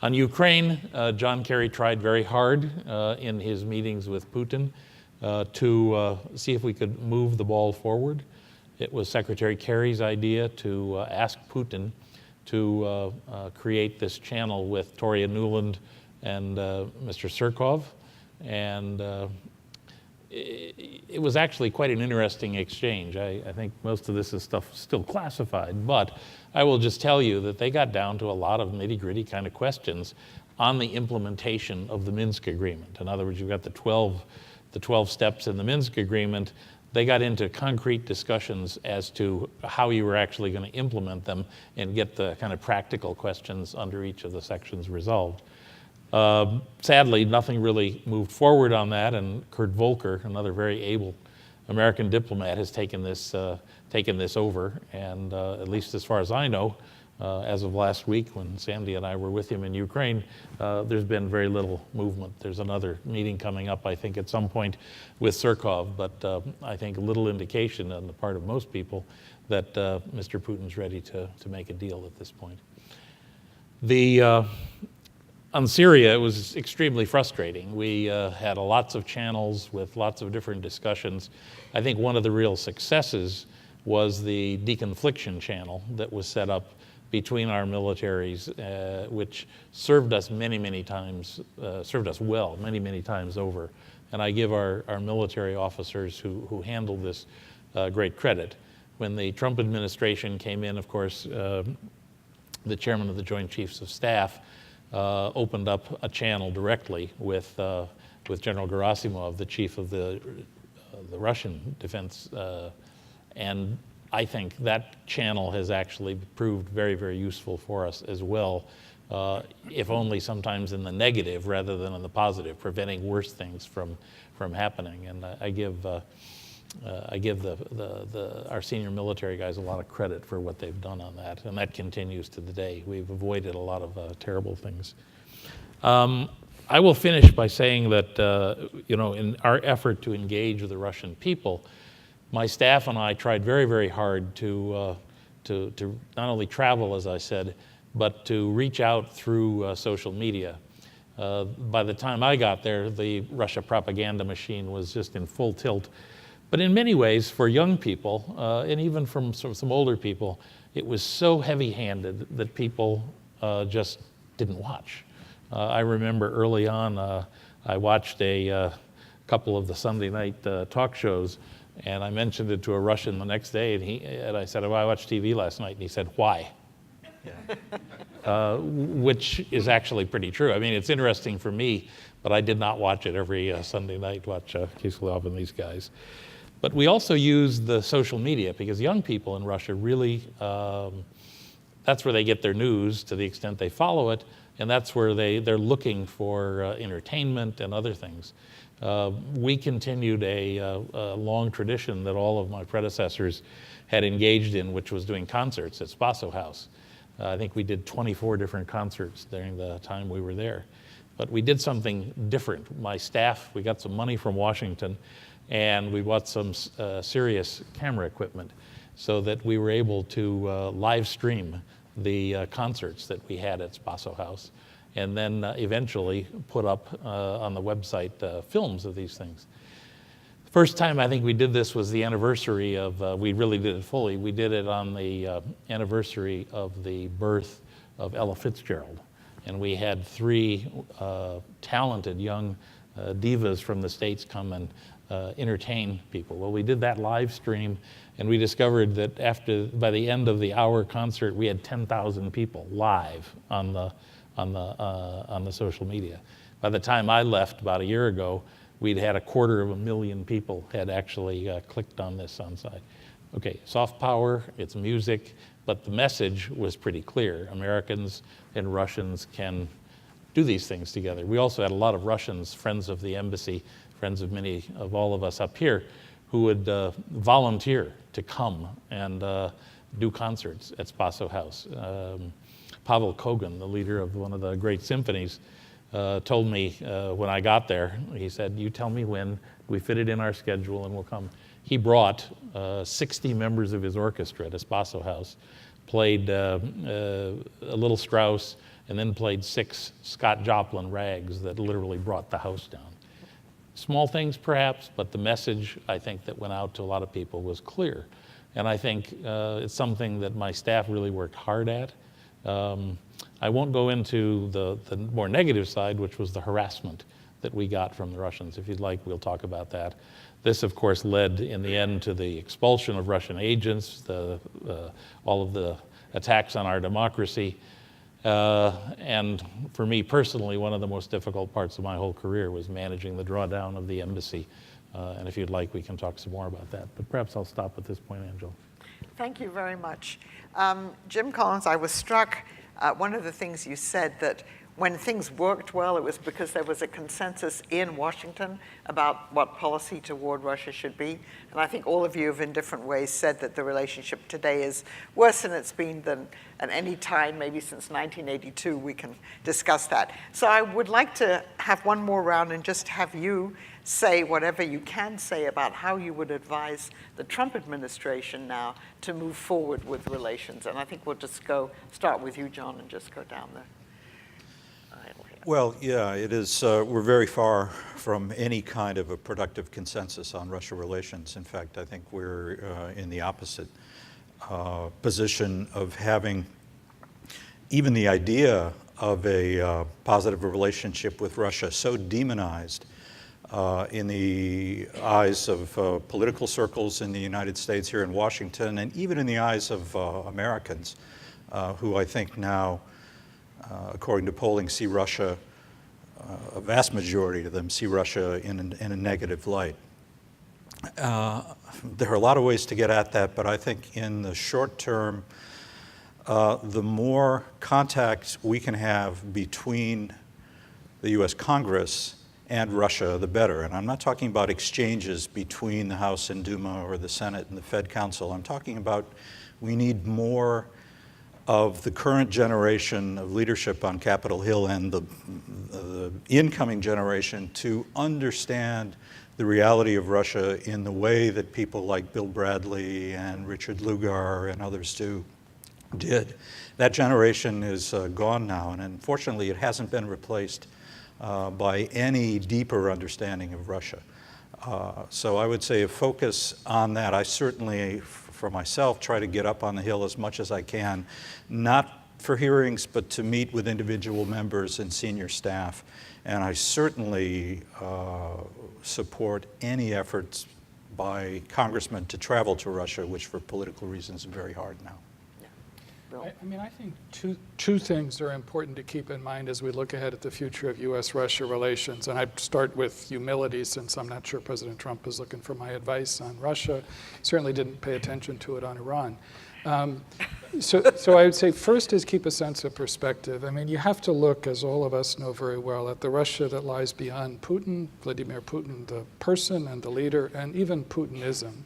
On Ukraine, John Kerry tried very hard in his meetings with Putin to see if we could move the ball forward. It was Secretary Kerry's idea to ask Putin to create this channel with Toria Nuland and Mr. Surkov, and it was actually quite an interesting exchange. I think most of this is stuff still classified, but I will just tell you that they got down to a lot of nitty-gritty kind of questions on the implementation of the Minsk agreement. In other words, you've got the 12 steps in the Minsk agreement. They got into concrete discussions as to how you were actually going to implement them and get the kind of practical questions under each of the sections resolved. Sadly, nothing really moved forward on that, and Kurt Volker, another very able American diplomat, has taken this over, and at least as far as I know, as of last week when Sandy and I were with him in Ukraine, there's been very little movement. There's another meeting coming up, I think, at some point with Surkov, but I think little indication on the part of most people that Mr. Putin's ready to make a deal at this point. On Syria, it was extremely frustrating. We had lots of channels with lots of different discussions. I think one of the real successes was the deconfliction channel that was set up between our militaries, which served us many times, served us well many times over. And I give our military officers who handled this great credit. When the Trump administration came in, of course, the chairman of the Joint Chiefs of Staff opened up a channel directly with General Gerasimov, the chief of the Russian defense, and I think that channel has actually proved very useful for us as well, if only sometimes in the negative rather than in the positive, preventing worse things from happening. And I give I give our senior military guys a lot of credit for what they've done on that, and that continues to today. We've avoided a lot of terrible things. I will finish by saying that, in our effort to engage the Russian people, my staff and I tried very, very hard to not only travel, as I said, but to reach out through social media. By the time I got there, the Russia propaganda machine was just in full tilt. But in many ways, for young people, and even from some older people, it was so heavy-handed that people just didn't watch. I remember early on, I watched a couple of the Sunday night talk shows, and I mentioned it to a Russian the next day, and I said, "Oh, I watched TV last night," and he said, "Why?" Which is actually pretty true. I mean, it's interesting for me, but I did not watch it every Sunday night, watch Kislov and these guys. But we also use the social media, because young people in Russia really, that's where they get their news to the extent they follow it, and that's where they're looking for entertainment and other things. We continued a long tradition that all of my predecessors had engaged in, which was doing concerts at Spaso House. I think we did 24 different concerts during the time we were there. But we did something different. My staff, we got some money from Washington, and we bought some CERES camera equipment so that we were able to live stream the concerts that we had at Spaso House, and then eventually put up on the website films of these things. The first time I think we did this was the anniversary of, we really did it fully, we did it on the anniversary of the birth of Ella Fitzgerald. And we had 3 talented young divas from the States come and entertain people. Well, we did that live stream, and we discovered that by the end of the hour concert, we had 10,000 people live on the social media. By the time I left about a year ago, we'd had 250,000 people had actually clicked on this on site. Okay, soft power, it's music, but the message was pretty clear. Americans and Russians can do these things together. We also had a lot of Russians, friends of the embassy, friends of many of all of us up here, who would volunteer to come and do concerts at Spaso House. Pavel Kogan, the leader of one of the great symphonies, told me when I got there, he said, "You tell me when, we fit it in our schedule and we'll come." He brought 60 members of his orchestra to Spaso House, played a little Strauss, and then played 6 Scott Joplin rags that literally brought the house down. Small things perhaps, but the message I think that went out to a lot of people was clear. And I think it's something that my staff really worked hard at. I won't go into the more negative side, which was the harassment that we got from the Russians. If you'd like, we'll talk about that. This, of course, led in the end to the expulsion of Russian agents, all of the attacks on our democracy. And for me personally, one of the most difficult parts of my whole career was managing the drawdown of the embassy. And if you'd like, we can talk some more about that. But perhaps I'll stop at this point, Angela. Thank you very much. Jim Collins, I was struck, one of the things you said, that when things worked well, it was because there was a consensus in Washington about what policy toward Russia should be. And I think all of you have in different ways said that the relationship today is worse than it's been than at any time, maybe since 1982. We can discuss that. So I would like to have one more round and just have you say whatever you can say about how you would advise the Trump administration now to move forward with relations. And I think we'll just start with you, John, and just go down the aisle here. Well, yeah, it is. We're very far from any kind of a productive consensus on Russia relations. In fact, I think we're in the opposite position of having even the idea of a positive relationship with Russia so demonized in the eyes of political circles in the United States here in Washington, and even in the eyes of Americans who I think now, according to polling, see Russia, a vast majority of them see Russia in a negative light. There are a lot of ways to get at that, but I think in the short term, the more contact we can have between the U.S. Congress and Russia, the better. And I'm not talking about exchanges between the House and Duma or the Senate and the Fed Council. I'm talking about we need more of the current generation of leadership on Capitol Hill and the incoming generation to understand the reality of Russia in the way that people like Bill Bradley and Richard Lugar and others did. That generation is gone now, and unfortunately it hasn't been replaced by any deeper understanding of Russia. So I would say a focus on that. I certainly, for myself, try to get up on the Hill as much as I can, not for hearings, but to meet with individual members and senior staff. And I certainly support any efforts by congressmen to travel to Russia, which for political reasons is very hard now. I mean, I think two things are important to keep in mind as we look ahead at the future of U.S.-Russia relations. And I'd start with humility, since I'm not sure President Trump is looking for my advice on Russia. Certainly didn't pay attention to it on Iran. So I would say first is keep a sense of perspective. I mean, you have to look, as all of us know very well, at the Russia that lies beyond Putin, Vladimir Putin, the person and the leader, and even Putinism.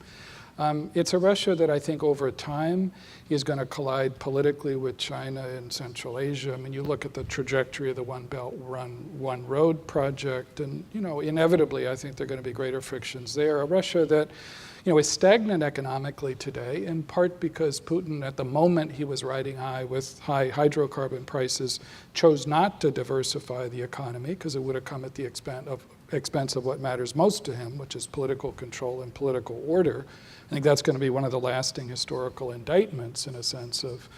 It's a Russia that I think over time is going to collide politically with China in Central Asia. I mean, you look at the trajectory of the One Belt, One Road project, and, you know, inevitably I think there are going to be greater frictions there. A Russia that, you know, is stagnant economically today, in part because Putin, at the moment he was riding high with high hydrocarbon prices, chose not to diversify the economy because it would have come at the expense of what matters most to him, which is political control and political order. I think that's going to be one of the lasting historical indictments, in a sense, of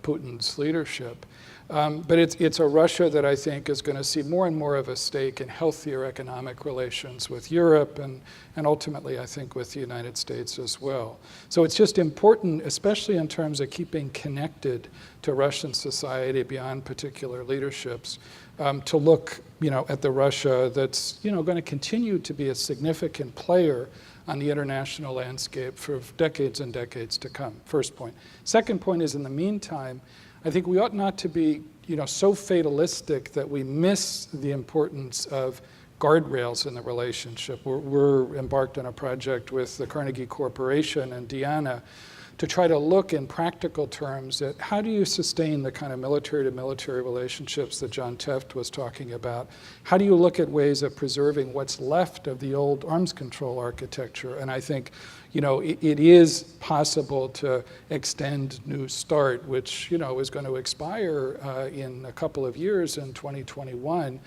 Putin's leadership. But it's a Russia that I think is going to see more and more of a stake in healthier economic relations with Europe and ultimately, I think, with the United States as well. So it's just important, especially in terms of keeping connected to Russian society beyond particular leaderships, to look, you know, at the Russia that's, you know, going to continue to be a significant player on the international landscape for decades and decades to come. First point. Second point is, in the meantime, I think we ought not to be, you know, so fatalistic that we miss the importance of guardrails in the relationship. We're embarked on a project with the Carnegie Corporation and Diana to try to look in practical terms at how do you sustain the kind of military-to-military relationships that John Teft was talking about? How do you look at ways of preserving what's left of the old arms control architecture? And I think, you know, it is possible to extend New START, which, you know, is going to expire in a couple of years in 2021.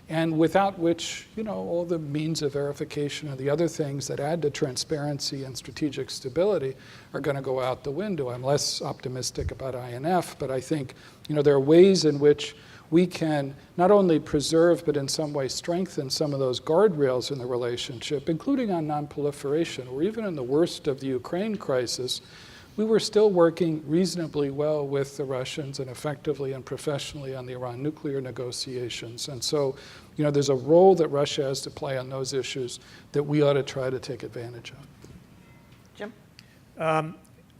And without which, you know, all the means of verification and the other things that add to transparency and strategic stability are going to go out the window. I'm less optimistic about INF, but I think, you know, there are ways in which we can not only preserve, but in some way strengthen some of those guardrails in the relationship, including on nonproliferation, or even in the worst of the Ukraine crisis, we were still working reasonably well with the Russians and effectively and professionally on the Iran nuclear negotiations. And so, you know, there's a role that Russia has to play on those issues that we ought to try to take advantage of. Jim?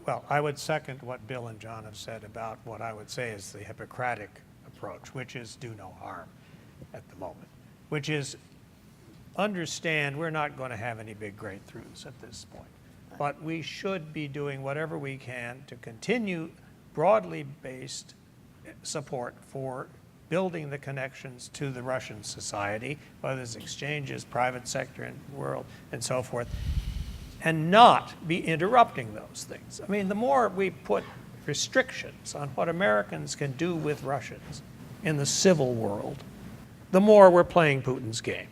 Well, I would second what Bill and John have said about what I would say is the Hippocratic approach, which is do no harm at the moment, which is understand we're not going to have any big breakthroughs at this point. But we should be doing whatever we can to continue broadly based support for building the connections to the Russian society, whether it's exchanges, private sector and world, and so forth, and not be interrupting those things. I mean, the more we put restrictions on what Americans can do with Russians in the civil world, the more we're playing Putin's game.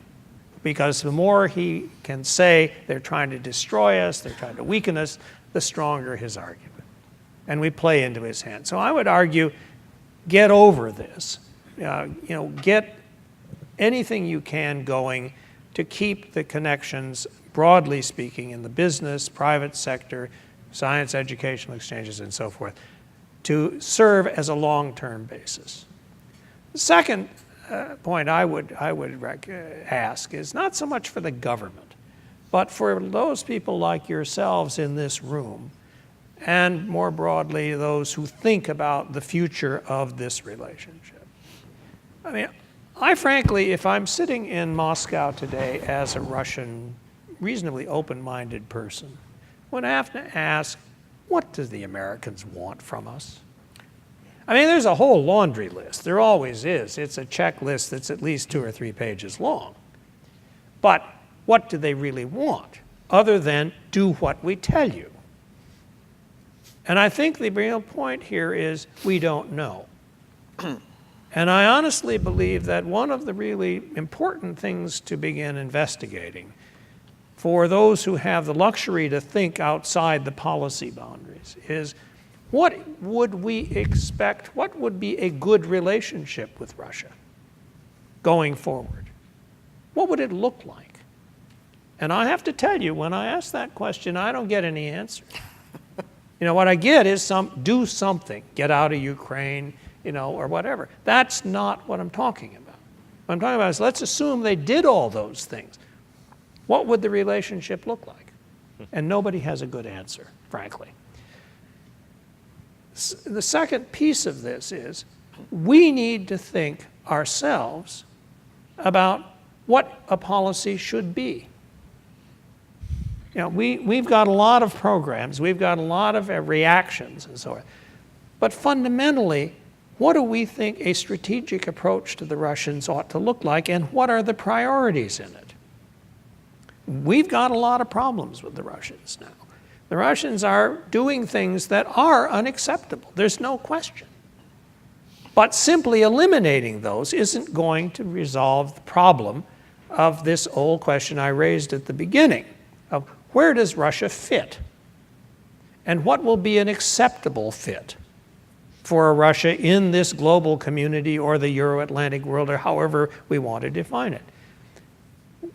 Because the more he can say they're trying to destroy us, they're trying to weaken us, the stronger his argument. And we play into his hand. So I would argue, get over this. You know, get anything you can going to keep the connections, broadly speaking, in the business, private sector, science, educational exchanges, and so forth, to serve as a long-term basis. The second point I would ask is not so much for the government, but for those people like yourselves in this room, and more broadly, those who think about the future of this relationship. I mean, I frankly, if I'm sitting in Moscow today as a Russian, reasonably open-minded person, would have to ask, what do the Americans want from us? I mean, there's a whole laundry list. There always is. It's a checklist that's at least 2 or 3 pages long. But what do they really want, other than do what we tell you? And I think the real point here is we don't know. And I honestly believe that one of the really important things to begin investigating for those who have the luxury to think outside the policy boundaries is, what would we expect, what would be a good relationship with Russia going forward? What would it look like? And I have to tell you, when I ask that question, I don't get any answer. You know, what I get is do something, get out of Ukraine, you know, or whatever. That's not what I'm talking about. What I'm talking about is, let's assume they did all those things. What would the relationship look like? And nobody has a good answer, frankly. The second piece of this is, we need to think ourselves about what a policy should be. You know, we've got a lot of programs, we've got a lot of reactions and so on. But fundamentally, what do we think a strategic approach to the Russians ought to look like, and what are the priorities in it? We've got a lot of problems with the Russians now. The Russians are doing things that are unacceptable. There's no question. But simply eliminating those isn't going to resolve the problem of this old question I raised at the beginning of, where does Russia fit? And what will be an acceptable fit for Russia in this global community or the Euro-Atlantic world, or however we want to define it?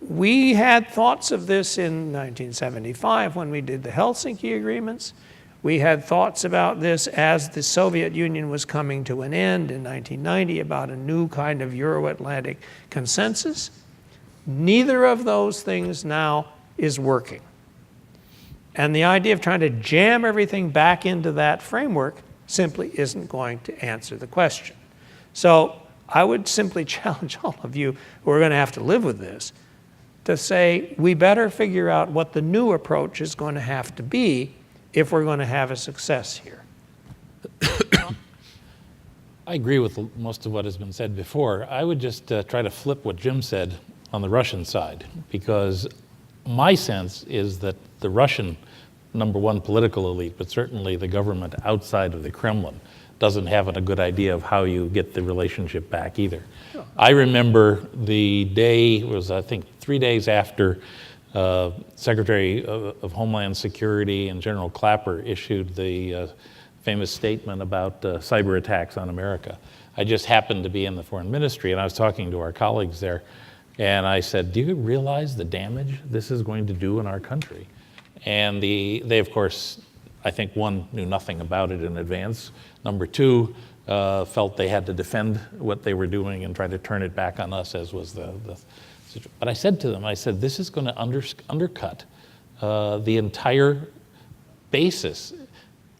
We had thoughts of this in 1975 when we did the Helsinki agreements. We had thoughts about this as the Soviet Union was coming to an end in 1990 about a new kind of Euro-Atlantic consensus. Neither of those things now is working. And the idea of trying to jam everything back into that framework simply isn't going to answer the question. So I would simply challenge all of you who are going to have to live with this to say, we better figure out what the new approach is going to have to be if we're going to have a success here. I agree with most of what has been said before. I would just try to flip what Jim said on the Russian side, because my sense is that the Russian #1 political elite, but certainly the government outside of the Kremlin, doesn't have a good idea of how you get the relationship back either. Sure. I remember the day was, I think, 3 days after Secretary of Homeland Security and General Clapper issued the famous statement about cyber attacks on America. I just happened to be in the foreign ministry, and I was talking to our colleagues there, and I said, do you realize the damage this is going to do in our country? And they, of course, I think, one, knew nothing about it in advance. Number two, felt they had to defend what they were doing and try to turn it back on us, as was the situation. But I said to them, I said, this is going to undercut the entire basis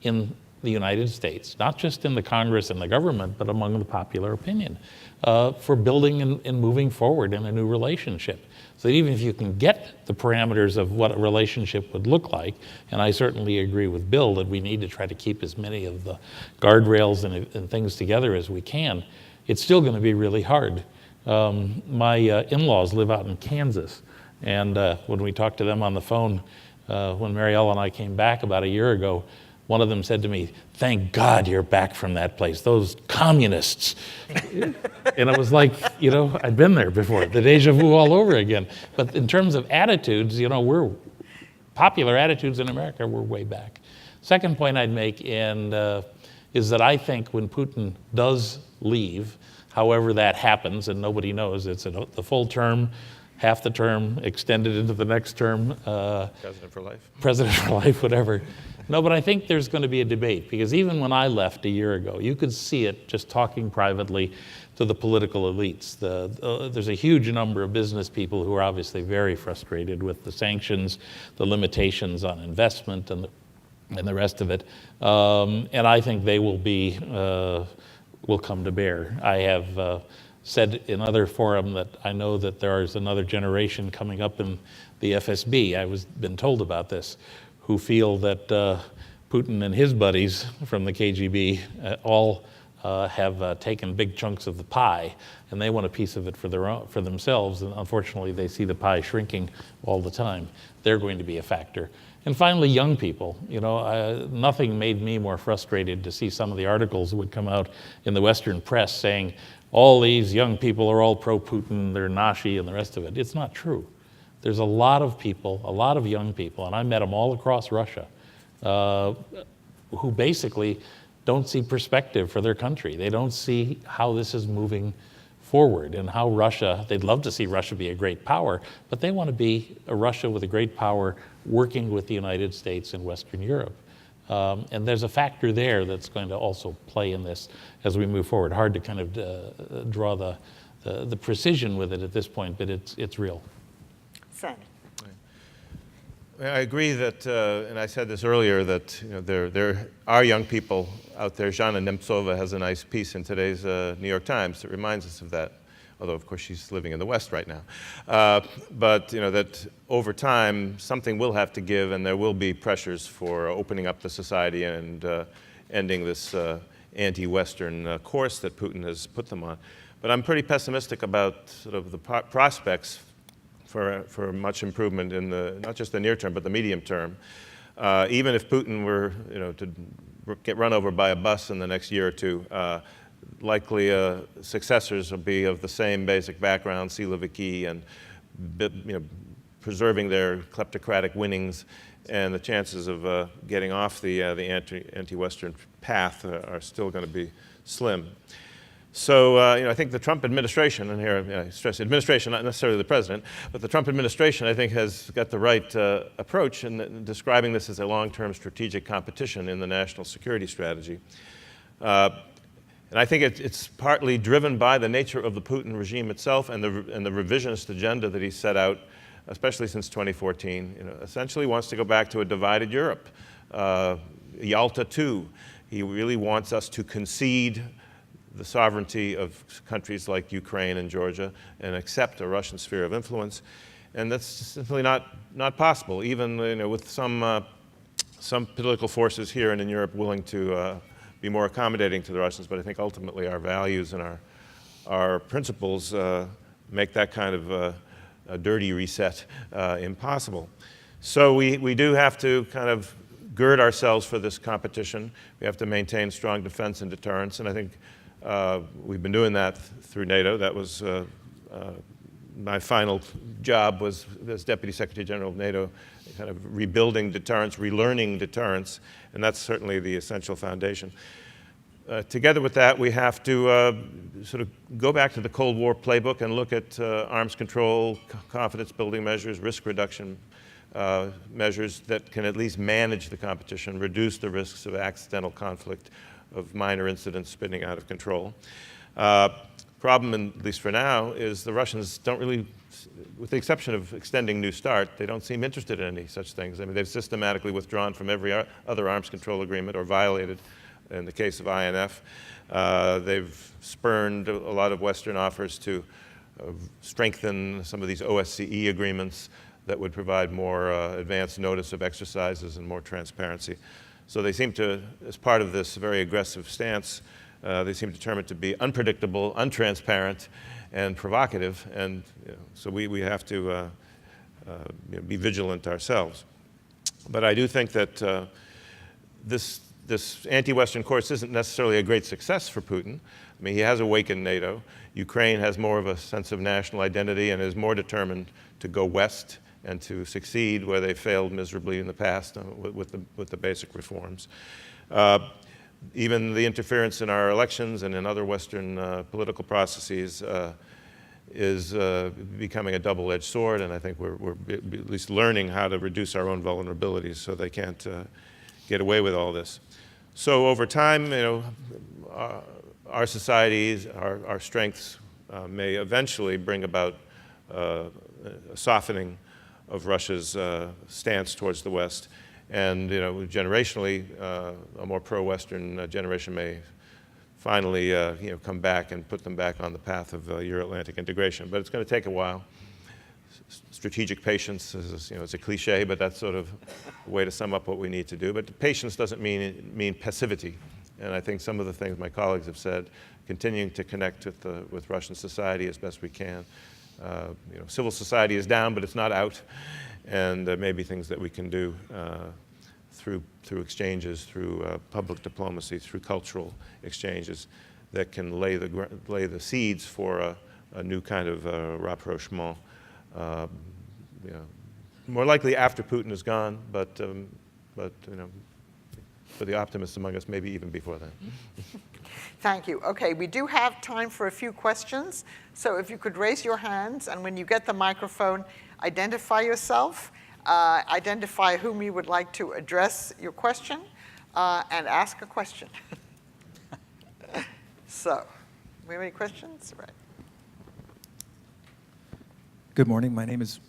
in the United States, not just in the Congress and the government, but among the popular opinion, for building and moving forward in a new relationship. So that even if you can get the parameters of what a relationship would look like, and I certainly agree with Bill that we need to try to keep as many of the guardrails and things together as we can, it's still going to be really hard. My in-laws live out in Kansas, and when we talked to them on the phone, when Marielle and I came back about a year ago, one of them said to me, thank God you're back from that place, those communists. And it was like, you know, I'd been there before, the deja vu all over again. But in terms of attitudes, you know, popular attitudes in America, we're way back. Second point I'd make is that I think when Putin does leave, however that happens, and nobody knows, it's the full term, half the term, extended into the next term. President for life. President for life, whatever. No, but I think there's going to be a debate, because even when I left a year ago, you could see it just talking privately to the political elites. There's a huge number of business people who are obviously very frustrated with the sanctions, the limitations on investment, and the rest of it. And I think they will come to bear. I have said in other forum that I know that there is another generation coming up in the FSB, been told about this, who feel that Putin and his buddies from the KGB all have taken big chunks of the pie, and they want a piece of it for themselves, and unfortunately they see the pie shrinking all the time. They're going to be a factor. And finally, young people. You know, nothing made me more frustrated to see some of the articles that would come out in the Western press saying, all these young people are all pro-Putin, they're Nashi and the rest of it. It's not true. There's a lot of people, a lot of young people, and I met them all across Russia, who basically don't see perspective for their country. They don't see how this is moving forward and how Russia, they'd love to see Russia be a great power, but they want to be a Russia with a great power working with the United States and Western Europe. And there's a factor there that's going to also play in this as we move forward. Hard to kind of draw the precision with it at this point, but it's real. Sam. I agree that, and I said this earlier, that there are young people out there. Zhana Nemtsova has a nice piece in today's New York Times that reminds us of that. Although, of course, she's living in the West right now. But that over time, something will have to give, and there will be pressures for opening up the society and ending this anti-Western course that Putin has put them on. But I'm pretty pessimistic about sort of the prospects for much improvement in not just the near term, but the medium term. Even if Putin were to get run over by a bus in the next year or two, likely successors will be of the same basic background, Siloviki, and preserving their kleptocratic winnings, and the chances of getting off the anti-Western path are still going to be slim. So I think the Trump administration, and here I stress administration, not necessarily the president, but the Trump administration, I think, has got the right approach in describing this as a long-term strategic competition in the national security strategy. And I think it's partly driven by the nature of the Putin regime itself and the revisionist agenda that he set out, especially since 2014. Essentially wants to go back to a divided Europe. Yalta II, he really wants us to concede the sovereignty of countries like Ukraine and Georgia and accept a Russian sphere of influence. And that's simply not possible, even with some political forces here and in Europe willing to be more accommodating to the Russians. But I think ultimately our values and our principles make that kind of a dirty reset impossible. So we do have to kind of gird ourselves for this competition. We have to maintain strong defense and deterrence, and I think we've been doing that through NATO. That was my final job was as Deputy Secretary General of NATO, kind of rebuilding deterrence, relearning deterrence, and that's certainly the essential foundation. Together with that, we have to sort of go back to the Cold War playbook and look at arms control, confidence building measures, risk reduction measures that can at least manage the competition, reduce the risks of accidental conflict, of minor incidents spinning out of control. Problem, at least for now, is the Russians don't really, with the exception of extending New START, they don't seem interested in any such things. I mean, they've systematically withdrawn from every other arms control agreement or violated in the case of INF. They've spurned a lot of Western offers to strengthen some of these OSCE agreements that would provide more advance notice of exercises and more transparency. So they seem to, as part of this very aggressive stance, they seem determined to be unpredictable, untransparent, and provocative, and so we have to be vigilant ourselves. But I do think that this anti-Western course isn't necessarily a great success for Putin. I mean, he has awakened NATO. Ukraine has more of a sense of national identity and is more determined to go west and to succeed where they failed miserably in the past with the basic reforms. Even the interference in our elections and in other Western political processes is becoming a double-edged sword, and I think we're at least learning how to reduce our own vulnerabilities so they can't get away with all this. So over time, our societies, our strengths may eventually bring about a softening of Russia's stance towards the West. And generationally, a more pro-Western generation may finally come back and put them back on the path of Euro-Atlantic integration. But it's going to take a while. Strategic patience is, it's a cliche, but that's sort of a way to sum up what we need to do. But patience doesn't mean passivity. And I think some of the things my colleagues have said, continuing to connect with Russian society as best we can. Civil society is down, but it's not out. And there may be things that we can do through exchanges, through public diplomacy, through cultural exchanges that can lay the seeds for a new kind of rapprochement. More likely after Putin is gone, but for the optimists among us, maybe even before then. Thank you. Okay, we do have time for a few questions. So if you could raise your hands, and when you get the microphone, identify yourself, identify whom you would like to address your question, and ask a question. So, we have any questions? Right. Good morning. My name is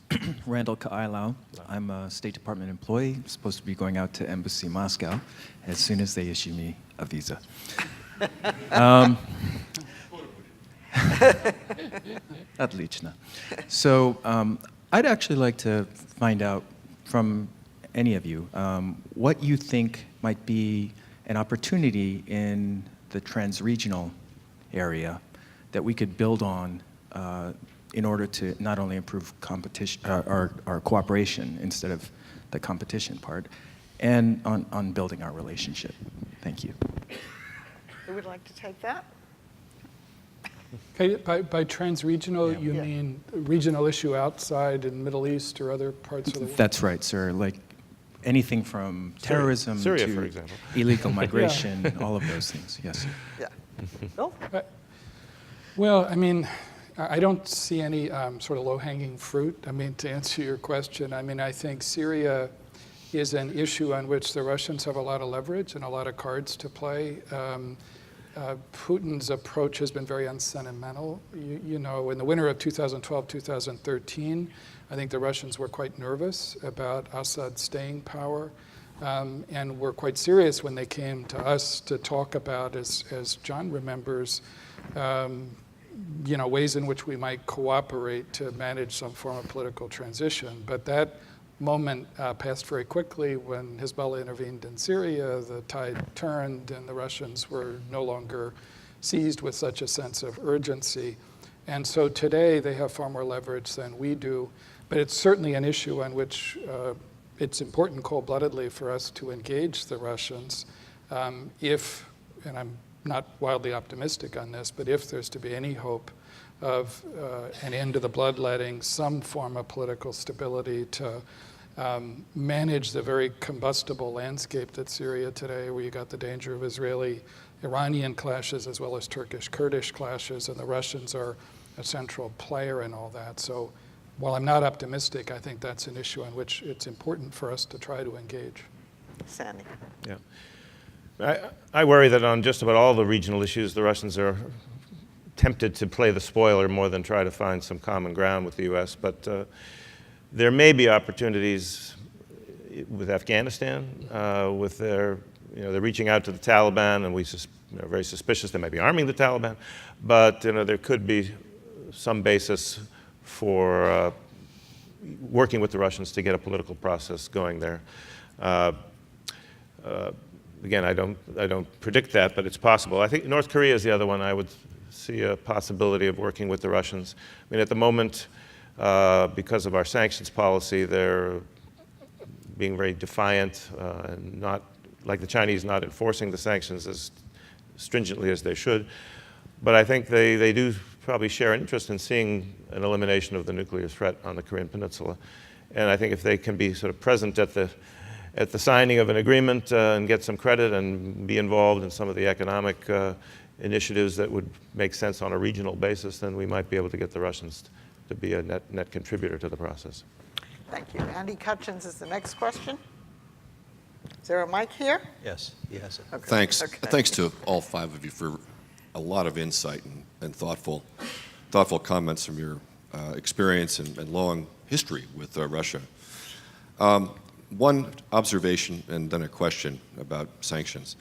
Randall Kailau. I'm a State Department employee. I'm supposed to be going out to Embassy Moscow as soon as they issue me a visa. Отлично. So I'd actually like to find out from any of you what you think might be an opportunity in the trans-regional area that we could build on in order to not only improve competition, our cooperation instead of the competition part, and on building our relationship. Thank you. Who would like to take that? Okay, by trans-regional, you mean regional issue outside in Middle East or other parts of the world? That's right, sir. Like anything from terrorism Syria, to for example. illegal migration, all of those things. Yes. Yeah. Bill? Well, I mean, I don't see any sort of low-hanging fruit. I mean, to answer your question, I mean, I think Syria is an issue on which the Russians have a lot of leverage and a lot of cards to play. Putin's approach has been very unsentimental. You know, in the winter of 2012, 2013, I think the Russians were quite nervous about Assad's staying power and were quite serious when they came to us to talk about, as John remembers, ways in which we might cooperate to manage some form of political transition. But that moment passed very quickly when Hezbollah intervened in Syria. The tide turned, and the Russians were no longer seized with such a sense of urgency. And so today they have far more leverage than we do. But it's certainly an issue on which it's important cold-bloodedly for us to engage the Russians if, and I'm not wildly optimistic on this, but if there's to be any hope of an end to the bloodletting, some form of political stability to manage the very combustible landscape that's Syria today, where you got the danger of Israeli-Iranian clashes as well as Turkish-Kurdish clashes, and the Russians are a central player in all that. So while I'm not optimistic, I think that's an issue on which it's important for us to try to engage. Sandy. Yeah. I worry that on just about all the regional issues, the Russians are tempted to play the spoiler more than try to find some common ground with the U.S. But there may be opportunities with Afghanistan, with they're reaching out to the Taliban, and we're very suspicious they might be arming the Taliban. But there could be some basis for working with the Russians to get a political process going there. Again, I don't predict that, but it's possible. I think North Korea is the other one. I would see a possibility of working with the Russians. I mean, at the moment, because of our sanctions policy, they're being very defiant and not, like the Chinese, not enforcing the sanctions as stringently as they should. But I think they do probably share an interest in seeing an elimination of the nuclear threat on the Korean Peninsula. And I think if they can be sort of present at the signing of an agreement and get some credit and be involved in some of the economic initiatives that would make sense on a regional basis, then we might be able to get the Russians to be a net contributor to the process. Thank you. Andy Cutchins is the next question. Is there a mic here? Yes, he has it. Okay. Thanks. Okay. Thanks to all five of you for a lot of insight and thoughtful comments from your experience and long history with Russia. One observation and then a question about sanctions.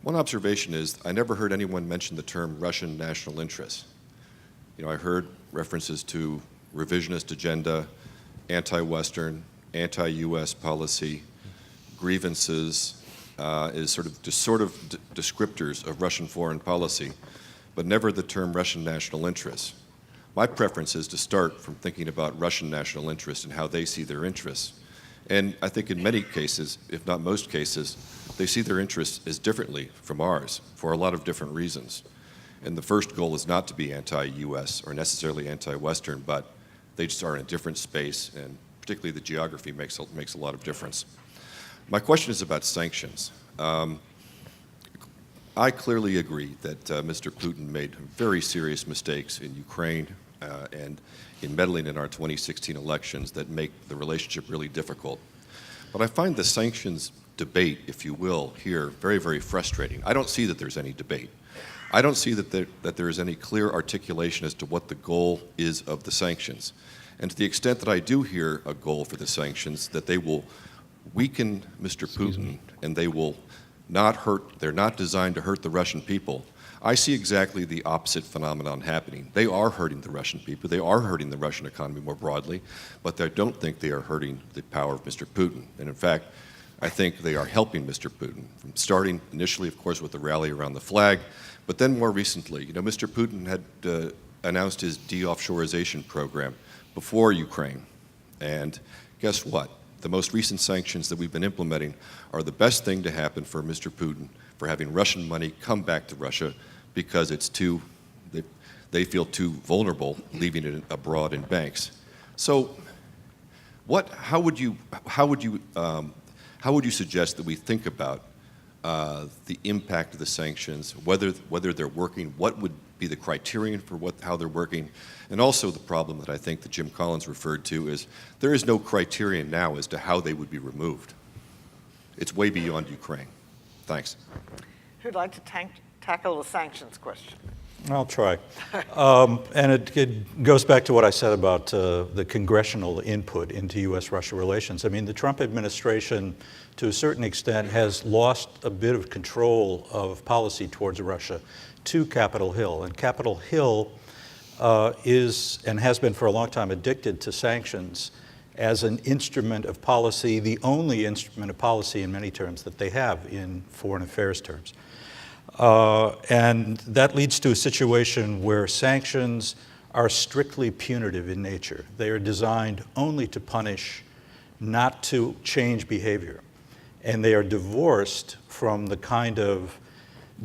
One observation is I never heard anyone mention the term Russian national interest. You know, I heard references to revisionist agenda, anti-Western, anti-U.S. policy, grievances, is sort of descriptors of Russian foreign policy, but never the term Russian national interest. My preference is to start from thinking about Russian national interest and how they see their interests. And I think in many cases, if not most cases, they see their interests as differently from ours for a lot of different reasons. And the first goal is not to be anti-U.S. or necessarily anti-Western, but they just are in a different space, and particularly the geography makes a lot of difference. My question is about sanctions. I clearly agree that Mr. Putin made very serious mistakes in Ukraine and in meddling in our 2016 elections that make the relationship really difficult. But I find the sanctions debate, if you will, here very, very frustrating. I don't see that there's any debate. I don't see that there is any clear articulation as to what the goal is of the sanctions. And to the extent that I do hear a goal for the sanctions, that they will weaken Mr. Putin and they will not hurt, they're not designed to hurt the Russian people, I see exactly the opposite phenomenon happening. They are hurting the Russian people, they are hurting the Russian economy more broadly, but I don't think they are hurting the power of Mr. Putin. And in fact, I think they are helping Mr. Putin, from starting initially, of course, with the rally around the flag, but then more recently. You know, Mr. Putin had announced his de-offshorization program before Ukraine. And guess what? The most recent sanctions that we've been implementing are the best thing to happen for Mr. Putin for having Russian money come back to Russia because it's too, they feel too vulnerable leaving it abroad in banks. So how would you suggest that we think about the impact of the sanctions, whether they're working, what would be the criterion for how they're working, and also the problem that I think that Jim Collins referred to is there is no criterion now as to how they would be removed. It's way beyond Ukraine. Thanks. Who'd like to tackle the sanctions question? I'll try. And it goes back to what I said about the congressional input into U.S.-Russia relations. I mean, the Trump administration, to a certain extent, has lost a bit of control of policy towards Russia to Capitol Hill. And Capitol Hill is, and has been for a long time, addicted to sanctions as an instrument of policy, the only instrument of policy in many terms that they have in foreign affairs terms. And that leads to a situation where sanctions are strictly punitive in nature. They are designed only to punish, not to change behavior. And they are divorced from the kind of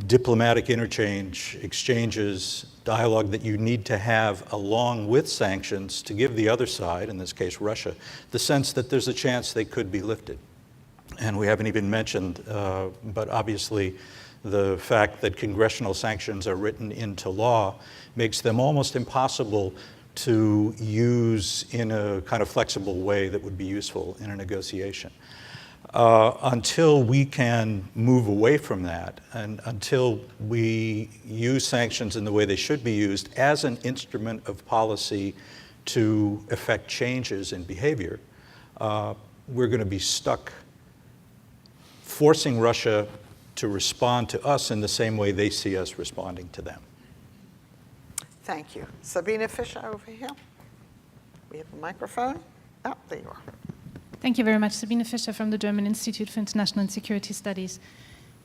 diplomatic exchanges, dialogue that you need to have along with sanctions to give the other side, in this case Russia, the sense that there's a chance they could be lifted. And we haven't even mentioned, but obviously the fact that congressional sanctions are written into law makes them almost impossible to use in a kind of flexible way that would be useful in a negotiation. Until we can move away from that, and until we use sanctions in the way they should be used as an instrument of policy to effect changes in behavior, we're going to be stuck forcing Russia to respond to us in the same way they see us responding to them. Thank you. Sabine Fischer over here. We have a microphone. Oh, there you are. Thank you very much. Sabine Fischer from the German Institute for International and Security Studies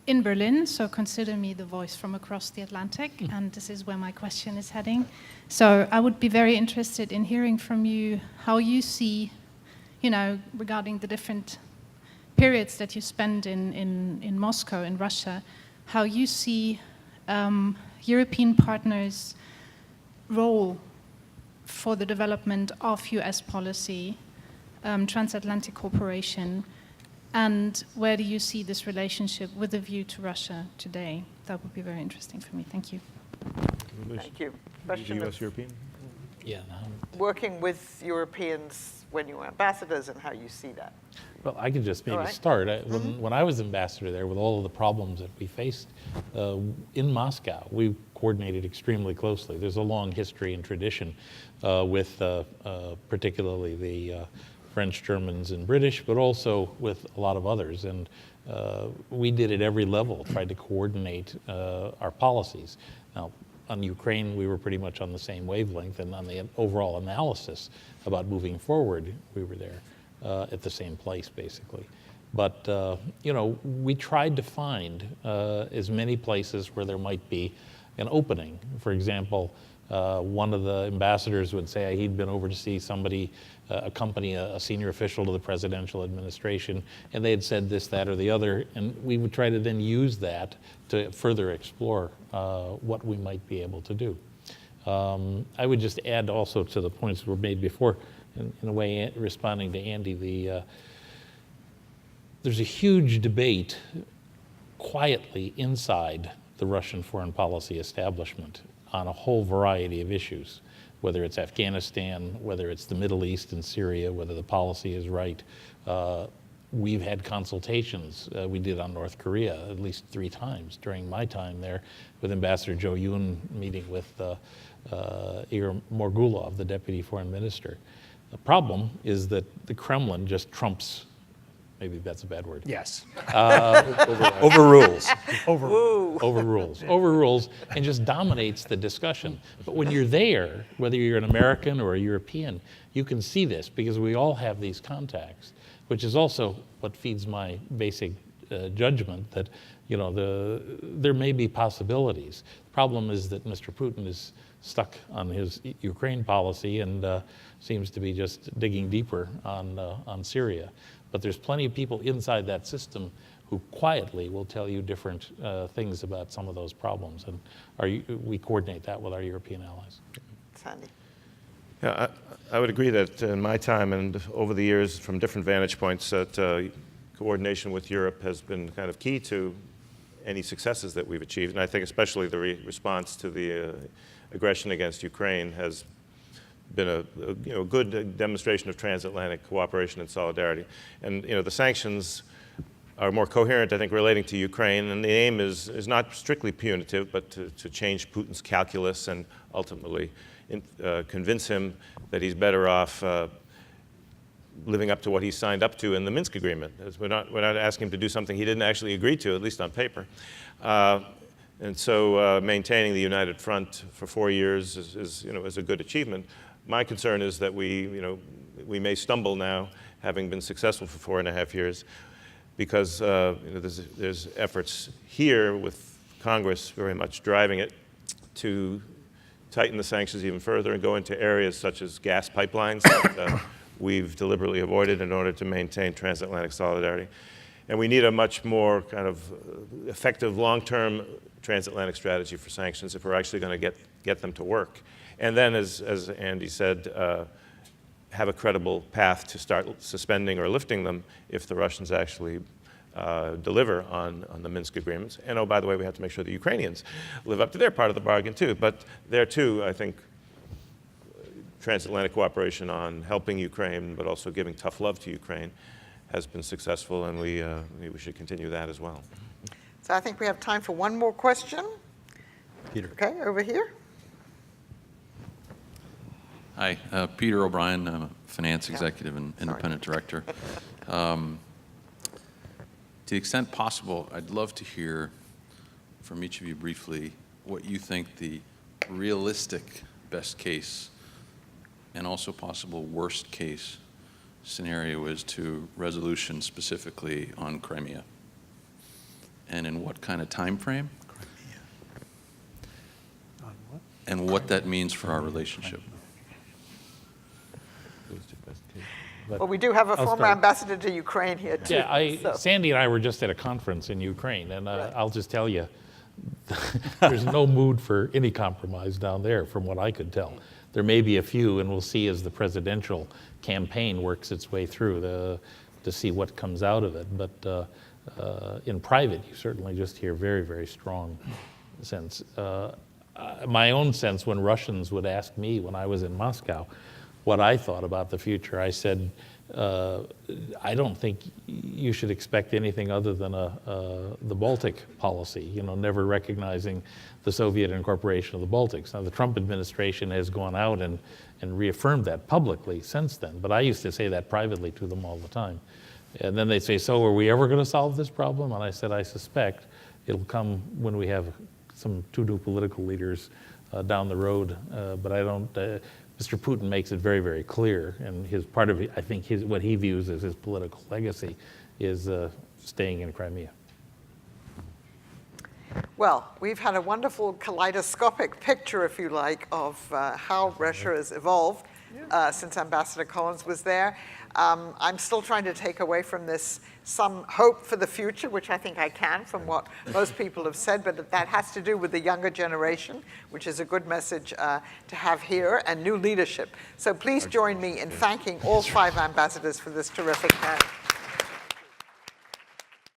in Berlin. So consider me the voice from across the Atlantic, and this is where my question is heading. So I would be very interested in hearing from you how you see, regarding the different periods that you spend in Moscow, in Russia, how you see European partners' role for the development of US policy, transatlantic cooperation, and where do you see this relationship with a view to Russia today? That would be very interesting for me. Thank you. Thank you. Question US of European? Yeah. working with Europeans when you were ambassadors and how you see that. Well, I could just maybe All right. start. When I was ambassador there, with all of the problems that we faced in Moscow, we coordinated extremely closely. There's a long history and tradition with particularly the French, Germans, and British, but also with a lot of others. And we did at every level, tried to coordinate our policies. Now, on Ukraine, we were pretty much on the same wavelength, and on the overall analysis about moving forward, we were there at the same place, basically. But, you know, we tried to find as many places where there might be an opening. For example, one of the ambassadors would say he'd been over to see somebody accompany a senior official to the presidential administration, and they had said this, that, or the other, and we would try to then use that to further explore what we might be able to do. I would just add also to the points that were made before, in a way responding to Andy, there's a huge debate quietly inside the Russian foreign policy establishment on a whole variety of issues, whether it's Afghanistan, whether it's the Middle East and Syria, whether the policy is right. We've had consultations. We did on North Korea at least 3 times during my time there, with Ambassador Jo Yoon meeting with Igor Morgulov, the deputy foreign minister. The problem is that the Kremlin just trumps, maybe that's a bad word. Yes. Overrules. Overrules, and just dominates the discussion. But when you're there, whether you're an American or a European, you can see this because we all have these contacts, which is also what feeds my basic judgment that, you know, there may be possibilities. The problem is that Mr. Putin is stuck on his Ukraine policy and seems to be just digging deeper on Syria. But there's plenty of people inside that system who quietly will tell you different things about some of those problems. And we coordinate that with our European allies. Sandy. Yeah, I would agree that in my time and over the years from different vantage points that coordination with Europe has been kind of key to any successes that we've achieved. And I think especially the response to the aggression against Ukraine has been a good demonstration of transatlantic cooperation and solidarity. And the sanctions are more coherent, I think, relating to Ukraine. And the aim is not strictly punitive, but to change Putin's calculus and ultimately convince him that he's better off living up to what he signed up to in the Minsk agreement. We're not asking him to do something he didn't actually agree to, at least on paper. And so maintaining the united front for 4 years is a good achievement. My concern is that we may stumble now, having been successful for 4.5 years, because there's efforts here with Congress very much driving it to tighten the sanctions even further and go into areas such as gas pipelines that we've deliberately avoided in order to maintain transatlantic solidarity. And we need a much more kind of effective long-term transatlantic strategy for sanctions if we're actually going to get them to work. And then, as Andy said, have a credible path to start suspending or lifting them if the Russians actually deliver on the Minsk agreements. And oh, by the way, we have to make sure the Ukrainians live up to their part of the bargain too. But there too, I think, transatlantic cooperation on helping Ukraine, but also giving tough love to Ukraine, has been successful, and we should continue that as well. So I think we have time for one more question. Peter. Okay, over here. Hi, Peter O'Brien. I'm a finance executive and independent director. To the extent possible, I'd love to hear from each of you briefly what you think the realistic best case and also possible worst case scenario is to resolution specifically on Crimea, and in what kind of time frame, and what that means for our relationship. Well, we do have a former ambassador to Ukraine here too. Yeah, Sandy and I were just at a conference in Ukraine, and I'll just tell you, there's no mood for any compromise down there, from what I could tell. There may be a few, and we'll see as the presidential campaign works its way through to see what comes out of it. But in private, you certainly just hear very, very strong sense. My own sense, when Russians would ask me when I was in Moscow what I thought about the future, I said, I don't think you should expect anything other than the Baltic policy, you know, never recognizing the Soviet incorporation of the Baltics. Now, the Trump administration has gone out and reaffirmed that publicly since then, but I used to say that privately to them all the time. And then they'd say, so are we ever going to solve this problem? And I said, I suspect it'll come when we have some two new political leaders down the road, but I don't. Mr. Putin makes it very, very clear, and his part of it, I think what he views as his political legacy is staying in Crimea. Well, we've had a wonderful kaleidoscopic picture, if you like, of how Russia has evolved since Ambassador Collins was there. I'm still trying to take away from this some hope for the future, which I think I can from what most people have said, but that has to do with the younger generation, which is a good message to have here, and new leadership. So please join me in thanking all 5 ambassadors for this terrific panel.